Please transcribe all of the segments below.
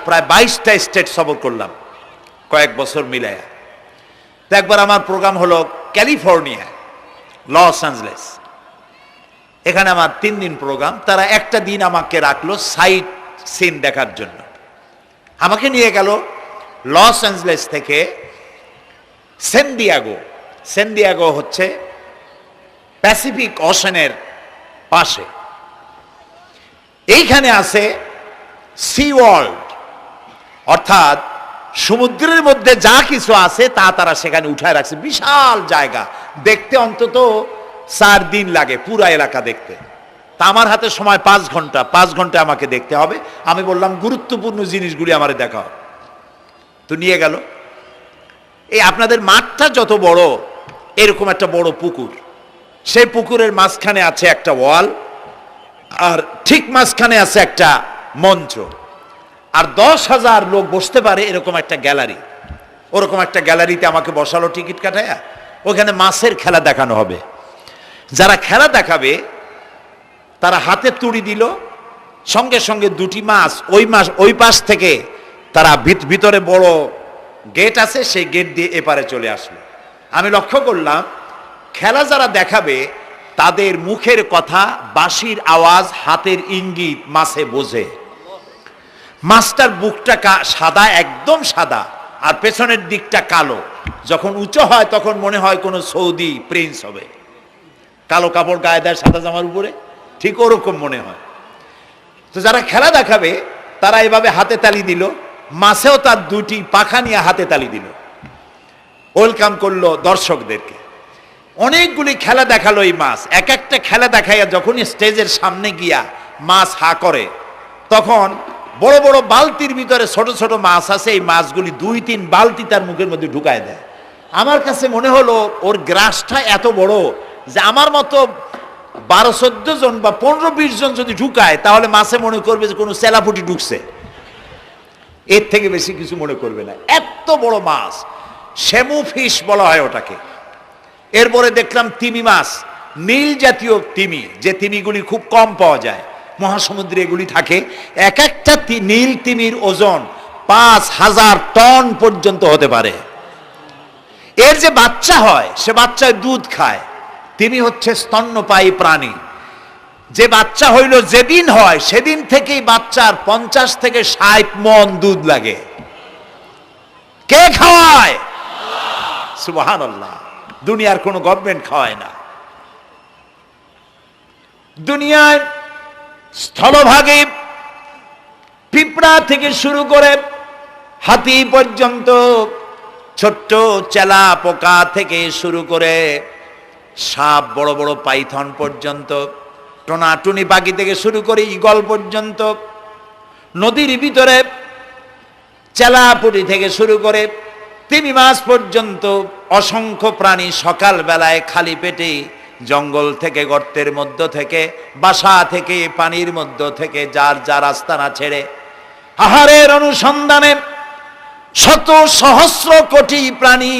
প্রায় 22টা স্টেট সফর করলাম কয়েক বছর মিলায়া। তো একবার আমার প্রোগ্রাম হলো ক্যালিফোর্নিয়া, লস অ্যাঞ্জেলেস। এখানে আমার 3 দিন প্রোগ্রাম। তারা একটা দিন আমাকে রাখলো সাইট সিন দেখার জন্য। আমাকে নিয়ে গেল লস অ্যাঞ্জেলেস থেকে সান দিয়েগো। সান দিয়েগো হচ্ছে প্যাসিফিক ওশানের পাশে। এইখানে আছে সি ওয়ার্ল্ড, অর্থাৎ সমুদ্রের মধ্যে যা কিছু আছে তা তারা সেখানে উঠায় রাখছে। বিশাল জায়গা, দেখতে অন্তত 4 দিন লাগে পুরা এলাকা দেখতে। তা আমার হাতে সময় 5 ঘন্টা, 5 ঘন্টা আমাকে দেখতে হবে। আমি বললাম গুরুত্বপূর্ণ জিনিসগুলি আমারে দেখাও। তো নিয়ে গেল। এই আপনাদের মাঠটা যত বড়, এরকম একটা বড় পুকুর, সেই পুকুরের মাঝখানে আছে একটা ওয়াল, আর ঠিক মাঝখানে আছে একটা মঞ্চ, আর 10,000 লোক বসতে পারে এরকম একটা গ্যালারি। ওরকম একটা গ্যালারিতে আমাকে বসালো টিকিট কাটায়া। ওখানে মাছের খেলা দেখানো হবে। যারা খেলা দেখাবে তারা হাতে তুড়ি দিল, সঙ্গে সঙ্গে 2টি মাছ ওই পাশ থেকে তারা ভিতরে বড় গেট আছে, সেই গেট দিয়ে এপারে চলে আসলো। আমি লক্ষ্য করলাম খেলা যারা দেখাবে তাদের মুখের কথা, বাঁশির আওয়াজ, হাতের ইঙ্গিত মাছে বোঝে। মাছটার বুকটা সাদা, একদম সাদা, আর পেছনের দিকটা কালো। যখন উঁচু হয় তখন মনে হয় কোনো সৌদি প্রিন্স হবে। কালো কাপড় গায়ে দেয় সাদা জামার উপরে, ঠিক ওরকম মনে হয়। তো যারা খেলা দেখাবে তারা এভাবে হাতে তালি দিল, মাছেও তার 2টি পাখা নিয়ে হাতে তালি দিল, ওয়েলকাম করলো দর্শকদেরকে। অনেকগুলি খেলা দেখালো এই মাছ। এক একটা খেলা দেখাইয়া যখন স্টেজের সামনে গিয়া মাছ হা করে, তখন বড় বড় বালতির ভিতরে ছোট ছোট মাছ আছে, এই মাছগুলি 2-3 বালতি তার মুখের মধ্যে ঢুকায় দেয়। আমার কাছে মনে হলো ওর গ্রাসটা এত বড় যে আমার মতো 12-14 জন বা 15-20 জন যদি ঢুকায় তাহলে মাছে মনে করবে যে কোনো চেলাপুটি ঢুকছে, এর থেকে বেশি কিছু মনে করবে না। এত বড় মাছ, শ্যামু ফিশ বলা হয় ওটাকে। এরপরে দেখলাম তিমি মাছ, নীল জাতীয় তিমি, যে তিমিগুলি খুব কম পাওয়া যায় মহাসমুদ্রে, এগুলি থাকে। এক একটা নীল তিমির ওজন 5,000 টন পর্যন্ত হতে পারে। এর যে বাচ্চা হয় সে বাচ্চায় দুধ খায়। তিমি হচ্ছে স্তন্যপায়ী প্রাণী। যে বাচ্চা হইল যেদিন হয় সেদিন থেকেই বাচ্চার 50 থেকে 60 মণ দুধ লাগে। কে খাওয়ায়? সুবহানাল্লাহ। দুনিয়ার কোনো গভর্নমেন্ট খাওয়ায় না। দুনিয়ায় স্থলভাগে পিঁপড়া থেকে শুরু করে হাতি পর্যন্ত, ছোট্ট চেলা পোকা থেকে শুরু করে সাপ, বড় বড় পাইথন পর্যন্ত, টোনাটুনি পাখি থেকে শুরু করে ঈগল পর্যন্ত, নদীর ভিতরে চেলাপুটি থেকে শুরু করে তিমি মাছ পর্যন্ত অসংখ্য প্রাণী সকাল বেলায় খালি পেটে জঙ্গল থেকে, গর্তের মধ্য থেকে, বাসা থেকে, পানির মধ্য থেকে যার যার আস্তানা ছেড়ে আহারের অনুসন্ধানে শত সহস্র কোটি প্রাণী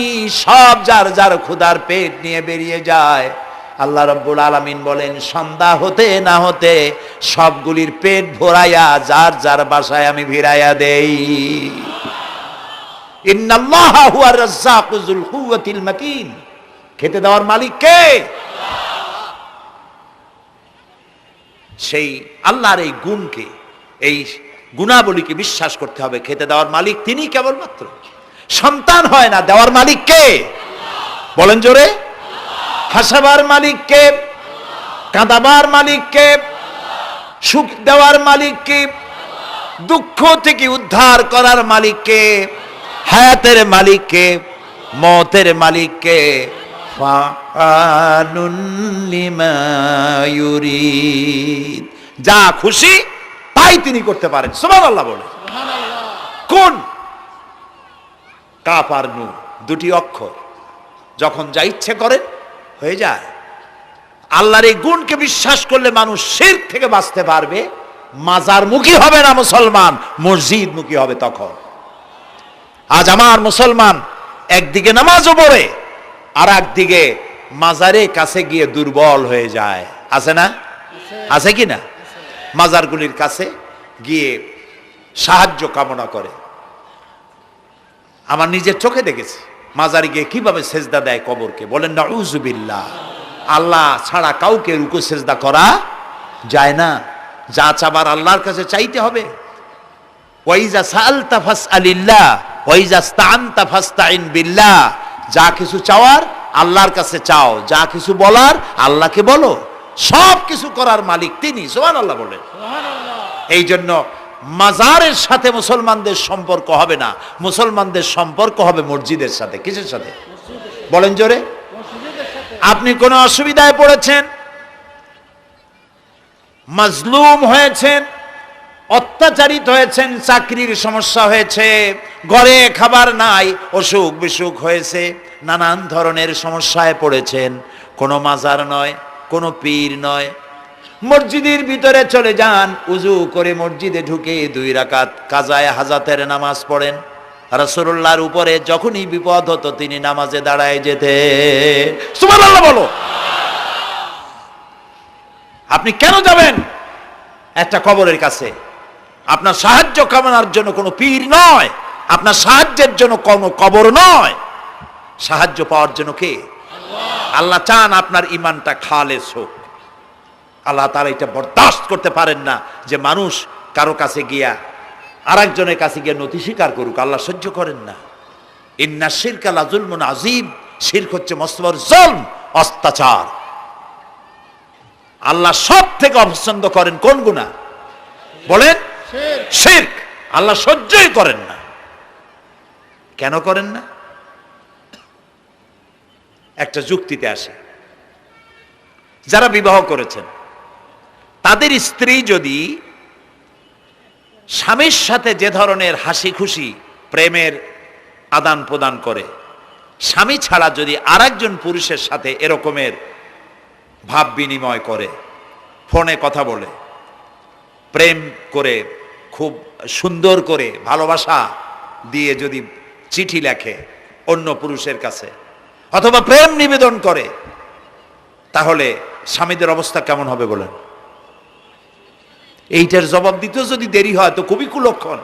সব যার যার ক্ষুধার পেট নিয়ে বেরিয়ে যায়। আল্লাহ রাব্বুল আলামিন বলেন, সন্ধ্যা হতে না হতে সবগুলির পেট ভরাইয়া যার যার বাসায় আমি ভিড়াইয়া দেই। ইন্নাল্লাহা হুয়ার রাজ্জাকু যুল কুওয়াতিল মাতিন। খেতে দেওয়ার মালিক কে? সেই আল্লাহর এই গুণকে, এই গুণাবলীকে বিশ্বাস করতে হবে। খেতে দেওয়ার মালিক তিনি কেবলমাত্র। সন্তান হয় না, দেওয়ার মালিক কে? বলেন জোরে। হাসাবার মালিক কে? কাঁদাবার মালিক কে? সুখ দেওয়ার মালিক কে? দুঃখ থেকে উদ্ধার করার মালিক কে? হায়াতের মালিক কে? মওতের মালিক কে? ফাআলুন লিমা ইউরিদ। যা খুশি তাই তিনি করতে পারেন। সুবহানাল্লাহ বলে। কোন? কাফ আর নুন, 2টি অক্ষর। যখন যা ইচ্ছে করেন হয়ে যায়। আল্লাহর এই গুণকে বিশ্বাস করলে মানুষ শিরক থেকে বাঁচতে পারবে। মাজার মুখী হবে না মুসলমান, মসজিদ মুখী হবে তখন। আজ আমার মুসলমান একদিকে নামাজও পড়ে আর একদিকে মাজারের কাছে গিয়ে দুর্বল হয়ে যায়। আছে না? আছে কি না? মাজারগুলির কাছে গিয়ে সাহায্য কামনা করে। আমার নিজের চোখে দেখেছি মাজারে গিয়ে কিভাবে সেজদা দেয় কবরকে। বলেন নাউযুবিল্লাহ। আল্লাহ ছাড়া কাউকে রুকু সেজদা করা যায় না। যা চাবার আল্লাহর কাছে চাইতে হবে। ওয়াইজা সাআলতা ফাসআলিল্লাহ ওয়াইজা ইসতাআনতা ফাসতাইন বিল্লাহ। যা কিছু চাওয়ার আল্লাহর কাছে চাও, যা কিছু বলার আল্লাহকে বলো। সব কিছু করার মালিক তিনি। সুবহানাল্লাহ বলেন। এই জন্য মাজারের সাথে মুসলমানদের সম্পর্ক হবে না, মুসলমানদের সম্পর্ক হবে মসজিদের সাথে। কিসের সাথে বলেন জোরে? আপনি কোনো অসুবিধায় পড়েছেন, মাজলুম হয়েছেন, অত্যাচারিত হয়েছেন, চাকরির সমস্যা হয়েছে, ঘরে খাবার নাই, অসুখ বিসুখ হয়েছে, নানান ধরনের সমস্যায় পড়েছেন, কোনো মাজার নয়, কোনো পীর নয়, মসজিদের ভিতরে চলে যান, উজু করে মসজিদে ঢুকে 2 রাকাত কাজায়ে হাজাতের নামাজ পড়েন। রাসূলুল্লাহর উপরে যখনই বিপদ হতো তিনি নামাজে দাঁড়ায় যেতেন। সুবহানাল্লাহ বলো। আপনি কেন যাবেন একটা কবরের কাছে? আপনার সাহায্য কামনার জন্য কোনো পীর নয়, আপনার সাহায্যের জন্য কোনো কবর নয়। সাহায্য পাওয়ার জন্য কে? আল্লাহ চান আপনার ঈমানটা খালেস হোক। আল্লাহ তাআলা এটা বরদাস্ত করতে পারেন না যে মানুষ কারো কাছে গিয়া আরেকজনের কাছে গিয়ে নথি স্বীকার করুক। আল্লাহ সহ্য করেন না। ইন্না শিরকা লাযুলমুন আযীম। শিরক হচ্ছে মস্ত বড় জুলম, অত্যাচার। আল্লাহ সব থেকে অপছন্দ করেন কোন গুনাহ? বলেন শিরক। আল্লাহ সহ্যই করেন না। কেন করেন না? একটা যুক্তিতে আসে। যারা বিবাহ করেছেন তাদের স্ত্রী যদি স্বামীর সাথে যে ধরনের হাসি খুশি প্রেমের আদান প্রদান করে, স্বামী ছাড়া যদি আরেকজন পুরুষের সাথে এরকমের ভাব বিনিময় করে, ফোনে কথা বলে, প্রেম করে, খুব সুন্দর করে ভালোবাসা দিয়ে যদি চিঠি লেখে অন্য পুরুষের কাছে, অথবা প্রেম নিবেদন করে, তাহলে স্বামীদের অবস্থা কেমন হবে বলেন? এইটার জবাব দিতেও যদি দেরি হয় তো খুবই কুলক্ষণ।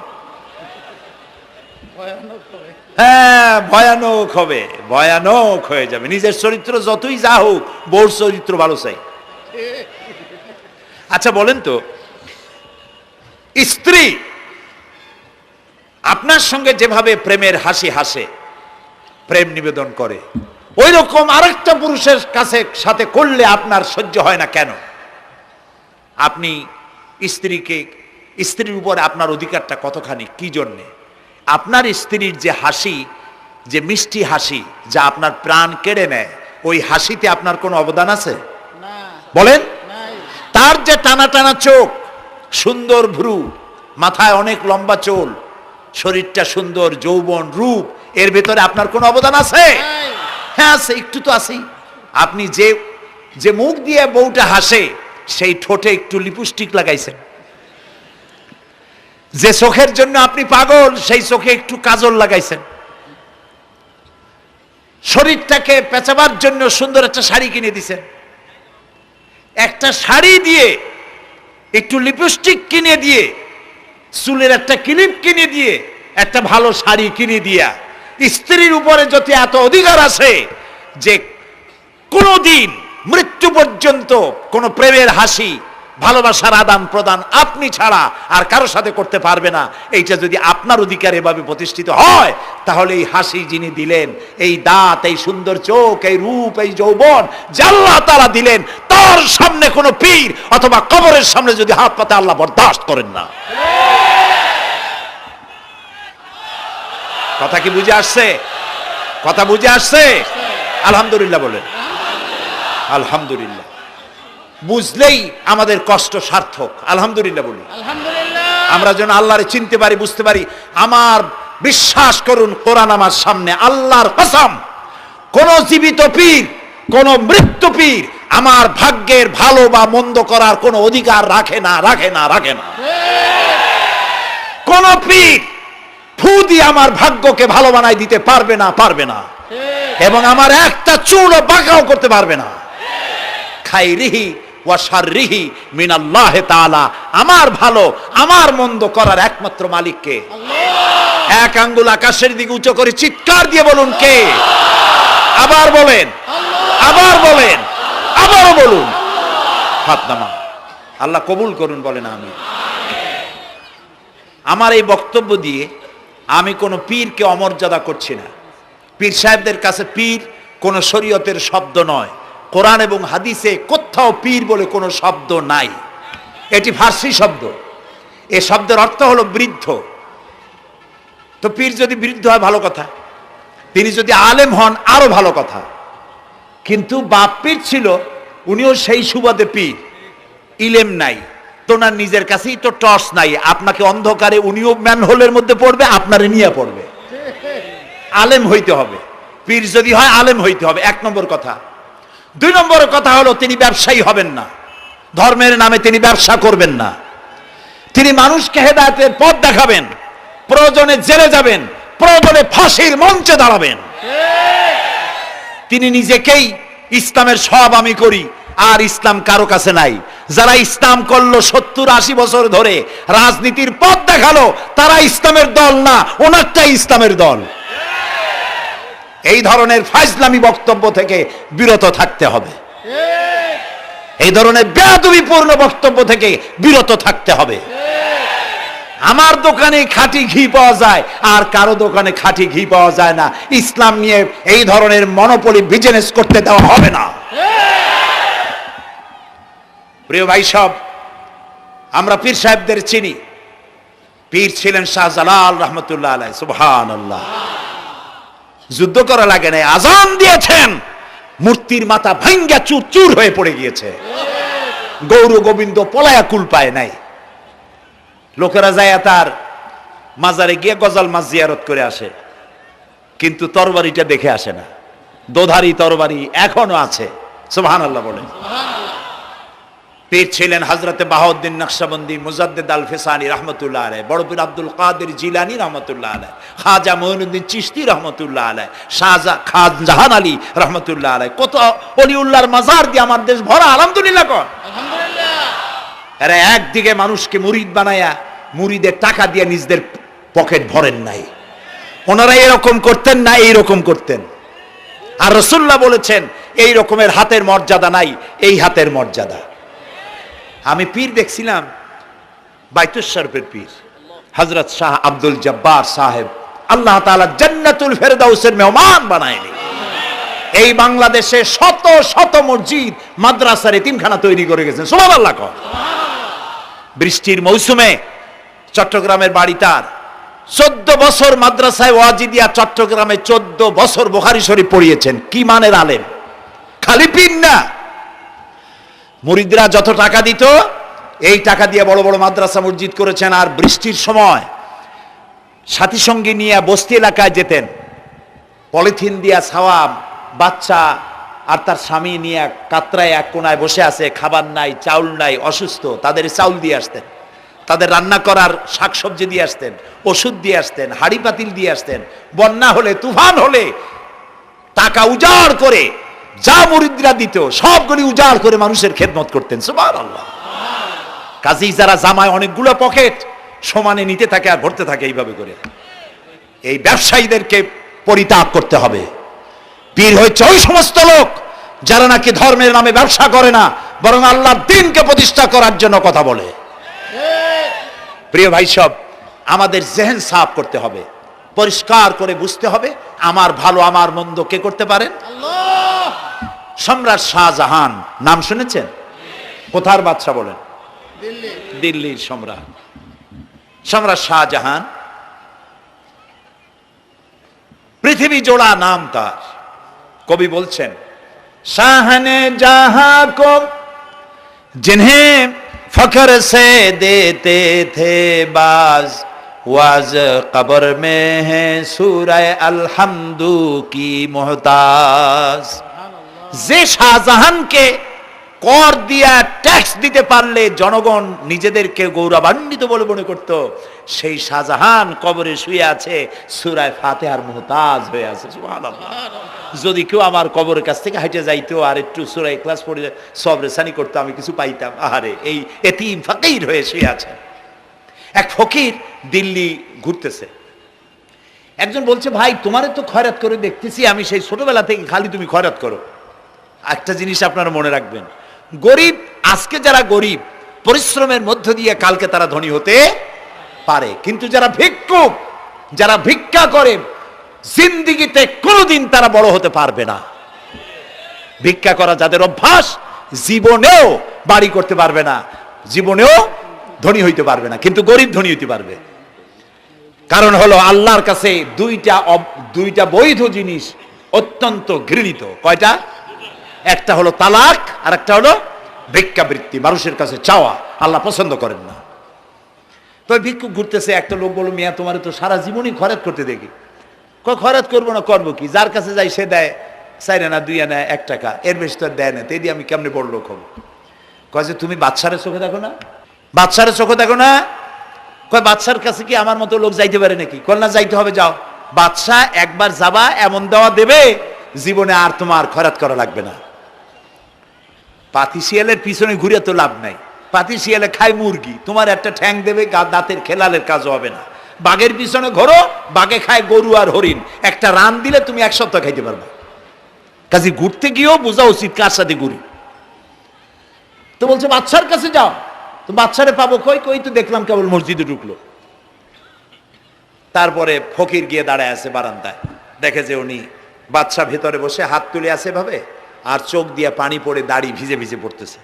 হ্যাঁ, ভয়ানক হবে, ভয়ানক হয়ে যাবে। নিজের চরিত্র যতই যা হোক, বউর চরিত্র ভালো চাই। আচ্ছা বলেন তো, স্ত্রী আপনার সঙ্গে যেভাবে প্রেমের হাসি হাসে, প্রেম নিবেদন করে, ওই রকম আরেকটা পুরুষের কাছে সাথে করলে আপনার সহ্য হয় না কেন? আপনি স্ত্রীর উপরে আপনার অধিকারটা কতখানি, কি জন্যে? আপনার স্ত্রীর যে হাসি, যে মিষ্টি হাসি, যা আপনার প্রাণ কেড়ে নেয়, ওই হাসিতে আপনার কোনো অবদান আছে? বলেন। তার যে টানা টানা চোখ, সুন্দর ভ্রু, মাথায় অনেক লম্বা চুল, শরীরটা সুন্দর, যৌবন, রূপ, এর ভেতরে আপনার কোনো অবদান আছে? হ্যাঁ আছে, একটু তো আছেই। আপনি যে মুখ দিয়ে বউটা হাসে, সেই ঠোঁটে একটু লিপস্টিক লাগাইছেন। যে চোখের জন্য আপনি পাগল, সেই চোখে একটু কাজল লাগাইছেন। শরীরটাকে পেঁচাবার জন্য সুন্দর একটা শাড়ি কিনে দিছেন। একটা শাড়ি দিয়ে, একটু লিপস্টিক কিনে দিয়ে, চুলের একটা ক্লিপ কিনে দিয়ে, একটা ভালো শাড়ি কিনে দিয়া স্ত্রীর উপরে যদি এত অধিকার আছে যে কোনদিন মৃত্যু পর্যন্ত কোন প্রেমের হাসি, ভালোবাসার আদান প্রদান আপনি ছাড়া আর কারো সাথে করতে পারবে না, এইটা যদি আপনার অধিকার এভাবে প্রতিষ্ঠিত হয়, তাহলে এই হাসি যিনি দিলেন, এই দাঁত, এই সুন্দর চোখ, এই রূপ, এই যৌবন যা আল্লাহ তাআলা দিলেন, তার সামনে কোনো পীর অথবা কবরের সামনে যদি হাত পাতে আল্লাহ বরদাস্ত করেন না। কথা কি বুঝে আসছে? কথা বুঝে আসছে? আলহামদুলিল্লাহ বলেন। আলহামদুলিল্লাহ। বুঝলেই আমাদের কষ্ট সার্থক। আলহামদুলিল্লাহ বলি। আমরা যেন আল্লাহরে চিনতে পারি, বুঝতে পারি। আমার বিশ্বাস করুন, কোরআন আমার সামনে, আল্লাহর কসম, কোন জীবিত পীর, কোন মৃত্যু পীর আমার ভাগ্যের ভালো বা মন্দ করার কোন অধিকার রাখে না, রাখে না, রাখে না। কোন পীর ফু দিয়ে আমার ভাগ্যকে ভালো বানাই দিতে পারবে না, পারবে না, এবং আমার একটা চুলও বাঁকাও করতে পারবে না। খাইরিহি ওয়া শাররিহি মিনাল্লাহি তাআলা। আমার ভালো আমার মন্দ করার একমাত্র মালিক কে? আল্লাহ। এক আঙ্গুল আকাশের দিকে উঁচু করে চিৎকার দিয়ে বলুন কে? আবার বলেন, আবার বলেন, আবারও বলুন। হাত নামান। আল্লাহ কবুল করুন, বলেন আমিন। আমার এই বক্তব্য দিয়ে আমি কোনো পীরকে অমর্যাদা করছি না। পীর সাহেবদের কাছে পীর কোনো শরীয়তের শব্দ নয়। কোরআন এবং হাদিসে কোথাও পীর বলে কোনো শব্দ নাই। এটি ফার্সি শব্দ। এই শব্দের অর্থ হলো বৃদ্ধ। তো পীর যদি বৃদ্ধ হয় ভালো কথা, তিনি যদি আলেম হন আরো ভালো কথা। কিন্তু বাপ পীর ছিল, উনিও সেই সুবাদে পীর। ইলেম নাই, তোনার নিজের কাছেই তো টর্চ নাই। আপনাকে অন্ধকারে উনিও ম্যানহোলের মধ্যে পড়বে, আপনারে নিয়ে পড়বে। আলেম হইতে হবে, পীর যদি হয় আলেম হইতে হবে, এক নম্বর কথা। দুই নম্বর কথা হলো তিনি ব্যবসায়ী হবেন না। ধর্মের নামে তিনি ব্যবসা করবেন না। তিনি মানুষকে হেদায়েতের পথ দেখাবেন। প্রয়োজনে জেলে যাবেন, প্রয়োজনে ফাঁসির মঞ্চে দাঁড়াবেন। তিনি নিজেকেই ইসলামের সব আমি করি, আর ইসলাম কারো কাছে নাই। যারা ইসলাম করলো 70-80 বছর ধরে, রাজনীতির পথ দেখালো, তারা ইসলামের দল না, ওনারটাই ইসলামের দল। এই ধরনের ফাজলামি বক্তব্য থেকে বিরত থাকতে হবে। এই ধরনের বেয়াদবিপূর্ণ বক্তব্য থেকে বিরত থাকতে হবে। আমার দোকানে খাঁটি ঘি পাওয়া যায়, আর কারো দোকানে খাঁটি ঘি পাওয়া যায় না। ইসলাম নিয়ে এই ধরনের মনোপলি বিজনেস করতে দেওয়া হবে না। প্রিয় ভাই সব, আমরা পীর সাহেবদের চিনি। পীর ছিলেন শাহজালাল রহমতুল্লাহ আলাইহি। সুবহানাল্লাহ। যুদ্ধ করা লাগে নাই, আজান দিয়েছেন, মূর্তির মাথা ভাঙ্গা চুর চুর হয়ে পড়ে গিয়েছে। গৌর গোবিন্দ পলায়া কুল পায় নাই। লোকেরা যায় তার মাজারে গিয়ে গজাল মাছ জিয়ারত করে আসে, কিন্তু তরবারিটা দেখে আসে না। দোধারি তরবারি এখনো আছে। সুবহানাল্লাহ বলেন। পীর ছিলেন হযরতে বাহাউদ্দিন নকশবন্দি, মুজাদ্দিদ আল ফিসানি রহমতুল্লাহ আলাইহি, বড় পীর আব্দুল কাদের জিলানী রহমতুল্লাহ আলাইহি, খাজা মঈনুদ্দিন চিশতি রহমতুল্লাহ আলাইহি, খানজাহান আলী রহমতুল্লাহ আলাইহি। কত ওলিউল্লাহর মাজার দিয়ে আমার দেশ ভরা। আলহামদুলিল্লাহ কর। আলহামদুলিল্লাহ। আরে একদিকে মানুষকে মুরিদ বানায়া মুরিদের টাকা দিয়ে নিজেদের পকেট ভরেন নাই। ওনারা এরকম করতেন না, এইরকম করতেন। আর রাসূলুল্লাহ বলেছেন এই রকমের হাতের মর্যাদা নাই, এই হাতের মর্যাদা। আমি পীর দেখছিলাম, বাইতুল শরফের পীর হযরত শাহ আব্দুল জব্বার সাহেব, আল্লাহ তাআলা জান্নাতুল ফেরদাউসের মেহমান বানায়নি। এই বাংলাদেশে শত শত মসজিদ, মাদ্রাসার এতিমখানা তৈরি করে গেছেন। সুবহানাল্লাহ কর। বৃষ্টির মৌসুমে চট্টগ্রামের বাড়ি তার, 14 বছর মাদ্রাসায় ওয়াজিদিয়া চট্টগ্রামে 14 বছর বুখারী শরীফ পড়িয়েছেন। কি মানের আলেম, খালি পীর না। মুরিদরা যত টাকা দিত, এই টাকা দিয়ে বড় বড় মাদ্রাসা মসজিদ করেছেন। আর বৃষ্টির সময় সাথী সঙ্গী নিয়ে বস্তি এলাকায় যেতেন, পলিথিন দিয়া ছাওয়া, বাচ্চা আর তার স্বামী নিয়ে কাতরায় এক কোনায় বসে আছে, খাবার নাই, চাউল নাই, অসুস্থ, তাদের চাউল দিয়ে আসতেন, তাদের রান্না করার শাকসবজি দিয়ে আসতেন, ওষুধ দিয়ে আসতেন, হাড়ি পাতিল দিয়ে আসতেন। বন্যা হলে, তুফান হলে টাকা উজাড় করে যা মুরিদরা দিত সবগুলি উজাড় করে মানুষের খেদমত করতেন। সুবহানাল্লাহ। কাজী যারা জামায় অনেকগুলো পকেট সমানে নিতে থাকে আর ভরতে থাকে এইভাবে করে, এই ব্যবসায়ীদেরকে পরিত্যাগ করতে হবে। পীর হচ্ছে ওই সমস্ত লোক যারা নাকি ধর্মের নামে ব্যবসা করে না, বরং আল্লাহর দ্বীনকে প্রতিষ্ঠা করার জন্য কথা বলে। প্রিয় ভাই সব, আমাদের জেহেন সাফ করতে হবে, পরিষ্কার করে বুঝতে হবে আমার ভালো আমার মন্দ কে করতে পারেন? আল্লাহ। সম্রাট শাহজাহান নাম শুনেছেন? কোথার বাদশা বলেন? দিল্লির সম্রাট। সম্রাট শাহজাহান পৃথিবী জোড়া নাম তার। কবি বলছেন, শাহনে জাহাं को जिन्हें फख्र से देते थे बाज, वाज कब्र में है सूरह अलहम्दु की मोहताज। যে শাহজাহানকে কর দিয়া ট্যাক্স দিতে পারলে জনগণ নিজেদেরকে গৌরবান্বিত বলে মনে করত, সেই শাহজাহান কবরে শুয়ে আছে, সূরা ফাতিহার মুহতাজ হয়ে আছে। সুবহানাল্লাহ। যদি কেউ আমার কবরের কাছ থেকে হাইটে যাইতো আর একটু সূরা ইখলাস পড়ে সবরেসানি করতো, আমি কিছু পাইতাম। আহারে, এই এতিম ফকির হয়ে শুয়ে আছে। এক ফকির দিল্লি ঘুরতেছে, একজন বলছে, ভাই তোমারে তো খয়রাত করে দেখতেছি আমি সেই ছোটবেলা থেকে, খালি তুমি খয়রাত করো। একটা জিনিস আপনারা মনে রাখবেন, গরিব, আজকে যারা গরিব পরিশ্রমের মধ্য দিয়ে কালকে তারা ধনী হতে পারে, কিন্তু যারা ভিক্ষুক, যারা ভিক্ষা করে, জিন্দেগিতে কোনোদিন তারা বড় হতে পারবে না। ভিক্ষা করা যাদের অভ্যাস, জীবনেও বাড়ি করতে পারবে না, জীবনেও ধনী হইতে পারবে না, কিন্তু গরিব ধনী হইতে পারবে। কারণ হলো আল্লাহর কাছে দুইটা বৈধ জিনিস অত্যন্ত ঘৃণিত। কয়টা? একটা হলো তালাক, আর একটা হলো ভিক্ষাবৃত্তি, মানুষের কাছে চাওয়া। আল্লাহ পছন্দ করেন না। তো ভিক্ষুক ঘুরতেছে, একটা লোক বলল, মিয়া তোমার তো সারা জীবনই খরচ করতে দেখি। খরচ করবো না, করবো কি? যার কাছে যাই সে দেয় 4 আনা 2 আনা 1 টাকা, এর বেশি তো দেয় না, তেদি আমি কেমনে বড় লোক হবো? কয় যে তুমি বাদশারের চোখে দেখো না, বাদশারের চোখে দেখো না। কয় বাদশার কাছে কি আমার মতো লোক যাইতে পারে নাকি? কল না, যাইতে হবে, যাও। বাদশাহ একবার যাবা, এমন দেওয়া দেবে জীবনে আর তোমার খয়রাত করা লাগবে না। পাতি শিয়ালের পিছনে ঘুরে তো লাভ নাই, পাতি শিয়ালে খায় মুরগি, তোমার একটা ঠ্যাং দেবে, দাঁতের খেলালের কাজও হবে না। বাঘের পিছনে ঘোরো, বাঘে খায় গরু আর হরিণ, একটা রান দিলে তুমি 1 সপ্তাহ খাইতে পারবে। কাজে ঘুরতে গিয়েও বোঝা উচিত কার সাথে ঘুরি। তো বলছে বাদশার কাছে যাও। তো বাদশারে পাবো কই? কই তো দেখলাম কেবল মসজিদে ঢুকলো। তারপরে ফকির গিয়ে দাঁড়ায় আছে বারান্দায়, দেখে যে উনি বাদশা ভেতরে বসে হাত তুলে আছে ভাবে, আর চোখ দিয়ে পানি পড়ে দাড়ি ভিজে ভিজে পড়তেছে।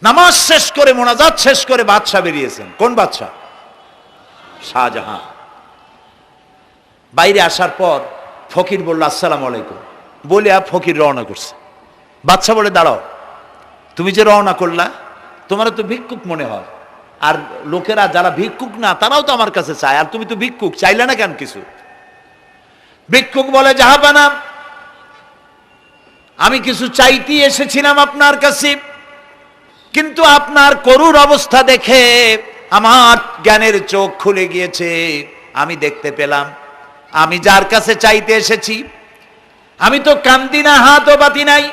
নামাজ শেষ করে, মোনাজাত শেষ করে বাদশা বেরিয়েছেন। কোন বাদশা? শাহজাহান। বাইরে আসার পর ফকির বলল, আসসালামু আলাইকুম বলে ফকির রওনা করছে। বাদশা বলে, দাঁড়াও, তুমি যে রওনা করলা, তোমার তো ভিক্ষুক মনে হয়, আর লোকেরা যারা ভিক্ষুক না তারাও তো আমার কাছে চায়, আর তুমি তো ভিক্ষুক, চাইলে না কেন কিছু? ভিক্ষুক বলে, জাহাপানা, আমি কিছু চাইতে এসেছিলাম আপনার কাছে, কিন্তু আপনার করুণ অবস্থা দেখে আমার জ্ঞানের চোখ খুলে গিয়েছে। আমি দেখতে পেলাম আমি যার কাছে চাইতে এসেছি, আমি তো কান্দি না, হাতও বাতি নাই।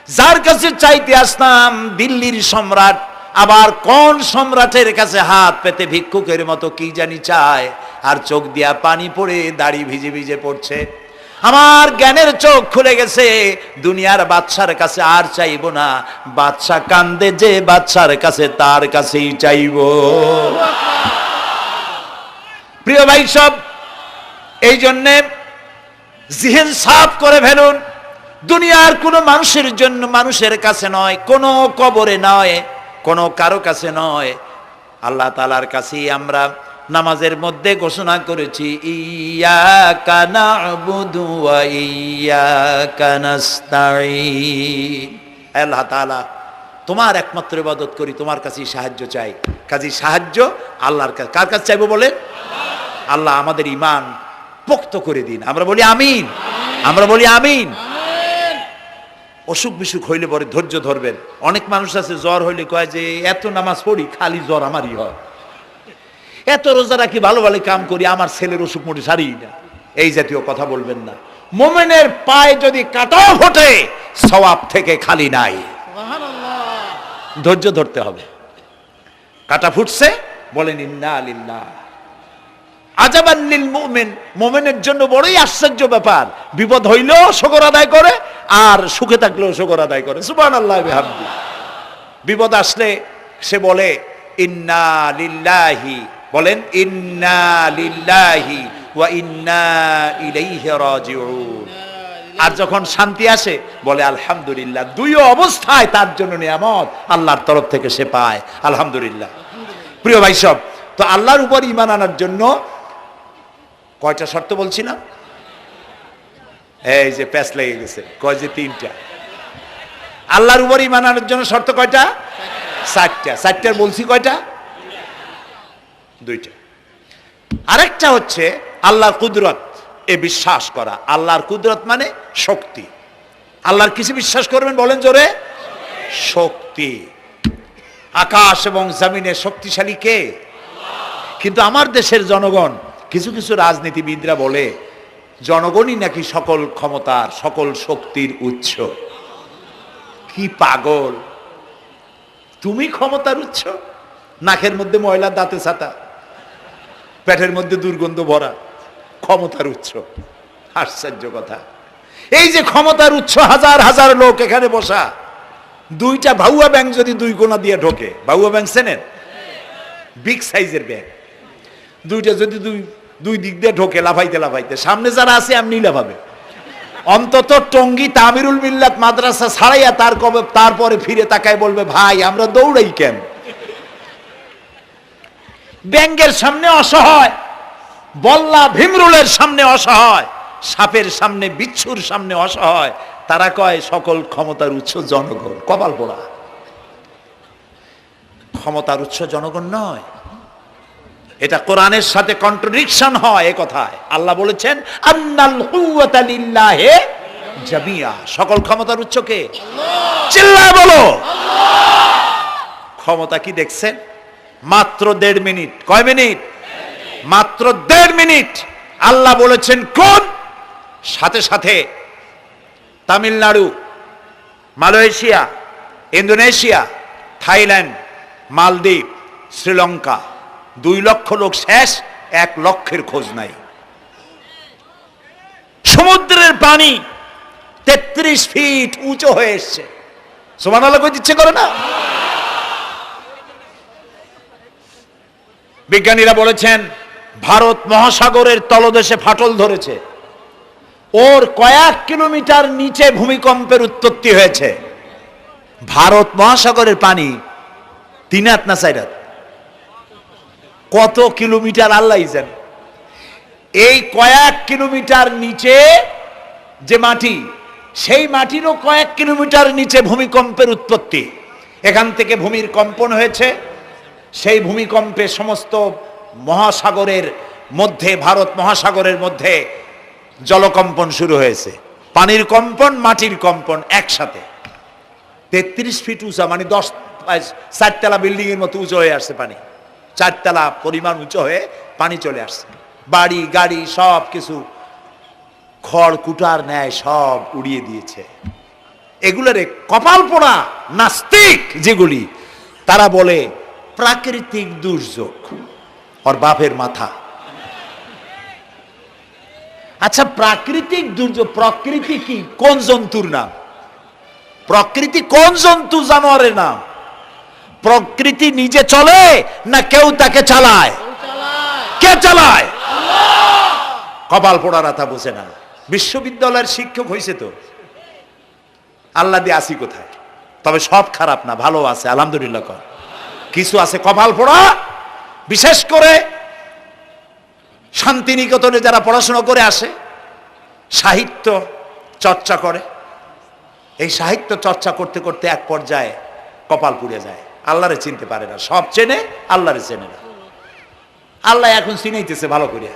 যার কাছে চাইতে আসলাম দিল্লির সম্রাট, আবার কোন সম্রাটের কাছে হাত পেতে ভিক্ষুকের মতো কি জানি চায়, আর চোখ দিয়া পানি পড়ে দাড়ি ভিজে ভিজে পড়ছে। আমার জ্ঞানের চোখ খুলে গেছে, দুনিয়ার বাদশার কাছে আর চাইব না। বাদশা কান্দে যে বাদশার কাছে, তার কাছেই চাইব। প্রিয় ভাই সব, এই জন্যে জিহ্ন সাফ করে ফেলুন। দুনিয়ার কোনো মানুষের জন্য, মানুষের কাছে নয়, কোনো কবরে নয়, কোনো কারো কাছে নয়, আল্লাহ তাআলার কাছেই আমরা নামাজের মধ্যে ঘোষণা করেছি, ইয়্যাকা না'বুদু ওয়া ইয়্যাকা নাস্তাঈন। আল্লাহ তাআলা, তোমার একমাত্র ইবাদত করি, তোমার কাছেই সাহায্য চাই। কাজেই সাহায্য আল্লাহর কাছে। কার কাছে চাইবো বলেন? আল্লাহ আমাদের ঈমান পোক্ত করে দিন। আমরা বলি আমিন, আমরা বলি আমিন। অসুখ বিসুখ হইলে পরে ধৈর্য ধরবেন। অনেক মানুষ আছে জ্বর হইলে কয় যে এত নামাজ পড়ি, খালি জ্বর আমারই হয়, এত রোজা রাখি, ভালো ভালো কাম করি, আমার ছেলের অসুখ মোটে সারি না। এই জাতীয় কথা বলবেন না। মুমিনের পায়ে যদি কাঁটাও ফোটে, সওয়াব থেকে খালি নাই। ধৈর্য ধরতে হবে। কাঁটা ফুটছে, বলেন ইন্না লিল্লাহ। আজাবান লিল মুমিন, মুমিনের জন্য বড়ই আশ্চর্য ব্যাপার, বিপদ হইলেও শুকর আদায় করে, আর সুখে থাকলেও শুকর আদায় করে। সুবহানাল্লাহ বিহামদি। বিপদ আসলে সে বলে ইন্না লিল্লাহি, বলেন ইন্না লিল্লাহি ওয়া ইন্না ইলাইহি রাজিউন। আর যখন শান্তি আসে বলে আলহামদুলিল্লাহ। দুই অবস্থায় তার জন্য নিয়ামত আল্লাহর তরফ থেকে সে পায়, আলহামদুলিল্লাহ। প্রিয় ভাই সব, তো আল্লাহর উপর ঈমান আনার জন্য কয়টা শর্ত বলছিলাম? এই যে প্যাচ লেগে গেছে, কয় যে 3টা। আল্লাহর উপর ঈমান আনার জন্য শর্ত কয়টা? 4টা। 4টার বলছি কয়টা? 2টা। আরেকটা হচ্ছে আল্লাহর কুদরত, এ বিশ্বাস করা। আল্লাহর কুদরত মানে শক্তি। আল্লাহর কিছু বিশ্বাস করবেন, বলেন জোরে? শক্তি। আকাশ এবং জমিনে শক্তিশালী কে? কিন্তু আমার দেশের জনগণ, কিছু কিছু রাজনীতিবিদরা বলে জনগণই নাকি সকল ক্ষমতার সকল শক্তির উৎস। কি পাগল! তুমি ক্ষমতার উৎস? নাকের মধ্যে ময়লা, দাঁতে ছাতা, পেটের মধ্যে দুর্গন্ধ ভরা, ক্ষমতার উৎস? আশ্চর্য কথা। এই যে ক্ষমতার উৎস, হাজার হাজার লোক এখানে বসা, দুইটা ভাউয়া ব্যাংক যদি দুই কোণা দিয়ে ঢোকে, ভাউয়া ব্যাংক চেনেন? বিগ সাইজের ব্যাংক, দুইটা যদি দুই দিক দিয়ে ঢোকে লাফাইতে লাফাইতে, সামনে যারা আছে এমনি লাফাবে। অন্তত টঙ্গী তামিরুল মিল্লাত মাদ্রাসা ছাড়াইয়া তারপরে ফিরে তাকায় বলবে, ভাই আমরা দৌড়াই কেন? ব্যাংকের সামনে অসহায়, বল্লা ভীমরুলের সামনে অসহায়, সাপের সামনে, বিচ্ছুর সামনে অসহায়, তারা কয় সকল ক্ষমতার উৎস জনগণ। কপাল পোড়া! ক্ষমতার উৎস জনগণ নয়। এটা কোরআনের সাথে কন্ট্রাডিকশন হয়। এ কথায় আল্লাহ বলেছেন, আন্নাল কুওয়াতা লিল্লাহি জামিয়া। সকল ক্ষমতার উৎস কে? চিল্লায় বলো আল্লাহ। ক্ষমতা কি দেখছেন? মাত্র 1.5 মিনিট। কয় মিনিট? মাত্র 1.5 মিনিট। আল্লাহ বলেছেন কোন? সাথে সাথে তামিলনাড়ু, মালয়েশিয়া, ইন্দোনেশিয়া, থাইল্যান্ড, মালদ্বীপ, শ্রীলঙ্কা, 2 লক্ষ লোক শেষ, 1 লক্ষের খোঁজ নাই। সমুদ্রের পানি 33 ফিট উঁচু হয়ে এসছে। সুবহানাল্লাহ কই ইচ্ছে করে না? বিজ্ঞানীরা বলেছেন ভারত মহাসাগরের তলদেশে ফাটল ধরেছে, ওর কয়েক কিলোমিটার নিচে ভূমিকম্পের উৎপত্তি হয়েছে। ভারত মহাসাগরের পানি 3 হাত না 4 হাত, কত কিলোমিটার আল্লাহই জানে। এই কয়েক কিলোমিটার নিচে যে মাটি, সেই মাটিরও কয়েক কিলোমিটার নিচে ভূমিকম্পের উৎপত্তি। এখান থেকে ভূমির কম্পন হয়েছে, সেই ভূমিকম্পে সমস্ত মহাসাগরের মধ্যে, ভারত মহাসাগরের মধ্যে জলকম্পন শুরু হয়েছে। পানির কম্পন, মাটির কম্পন একসাথে। 33 ফিট উঁচা, মানে 4 তলা বিল্ডিং এর মতো উঁচু হয়ে আসছে পানি। 4 তলা পরিমাণ উঁচু হয়ে পানি চলে আসছে। বাড়ি গাড়ি সব কিছু খড় কুটার ন্যায় সব উড়িয়ে দিয়েছে। এগুলোরে কপাল পোড়া নাস্তিক যেগুলি, তারা বলে প্রাকৃতিক দুর্যোগ। ওর বাপের মাথা। আচ্ছা, প্রাকৃতিক দুর্যোগ, প্রকৃতি কি? কোন জন্তুর নাম? প্রকৃতি কোন জন্তু জানোয়ারের নাম? প্রকৃতি নিজে চলে না কেউ তাকে চালায়? কে চালায়? কপাল পোড়ারা তা বোঝে না। বিশ্ববিদ্যালয়ের শিক্ষক হয়েছে তো, আল্লাহ দিয়ে আসি কোথায়? তবে সব খারাপ না, ভালো আছে আলহামদুলিল্লাহ। কিছু আছে কপাল পোড়া। বিশেষ করে শান্তিনিকেতনে যারা পড়াশোনা করে আসে, সাহিত্য চর্চা করে, এই সাহিত্য চর্চা করতে করতে এক পর্যায়ে কপাল পুড়ে যায়। আল্লাহরে চিনতে পারে না, সব চেনে আল্লাহরে চেনে না। আল্লাহ এখন চিনাইতেছে ভালো করে।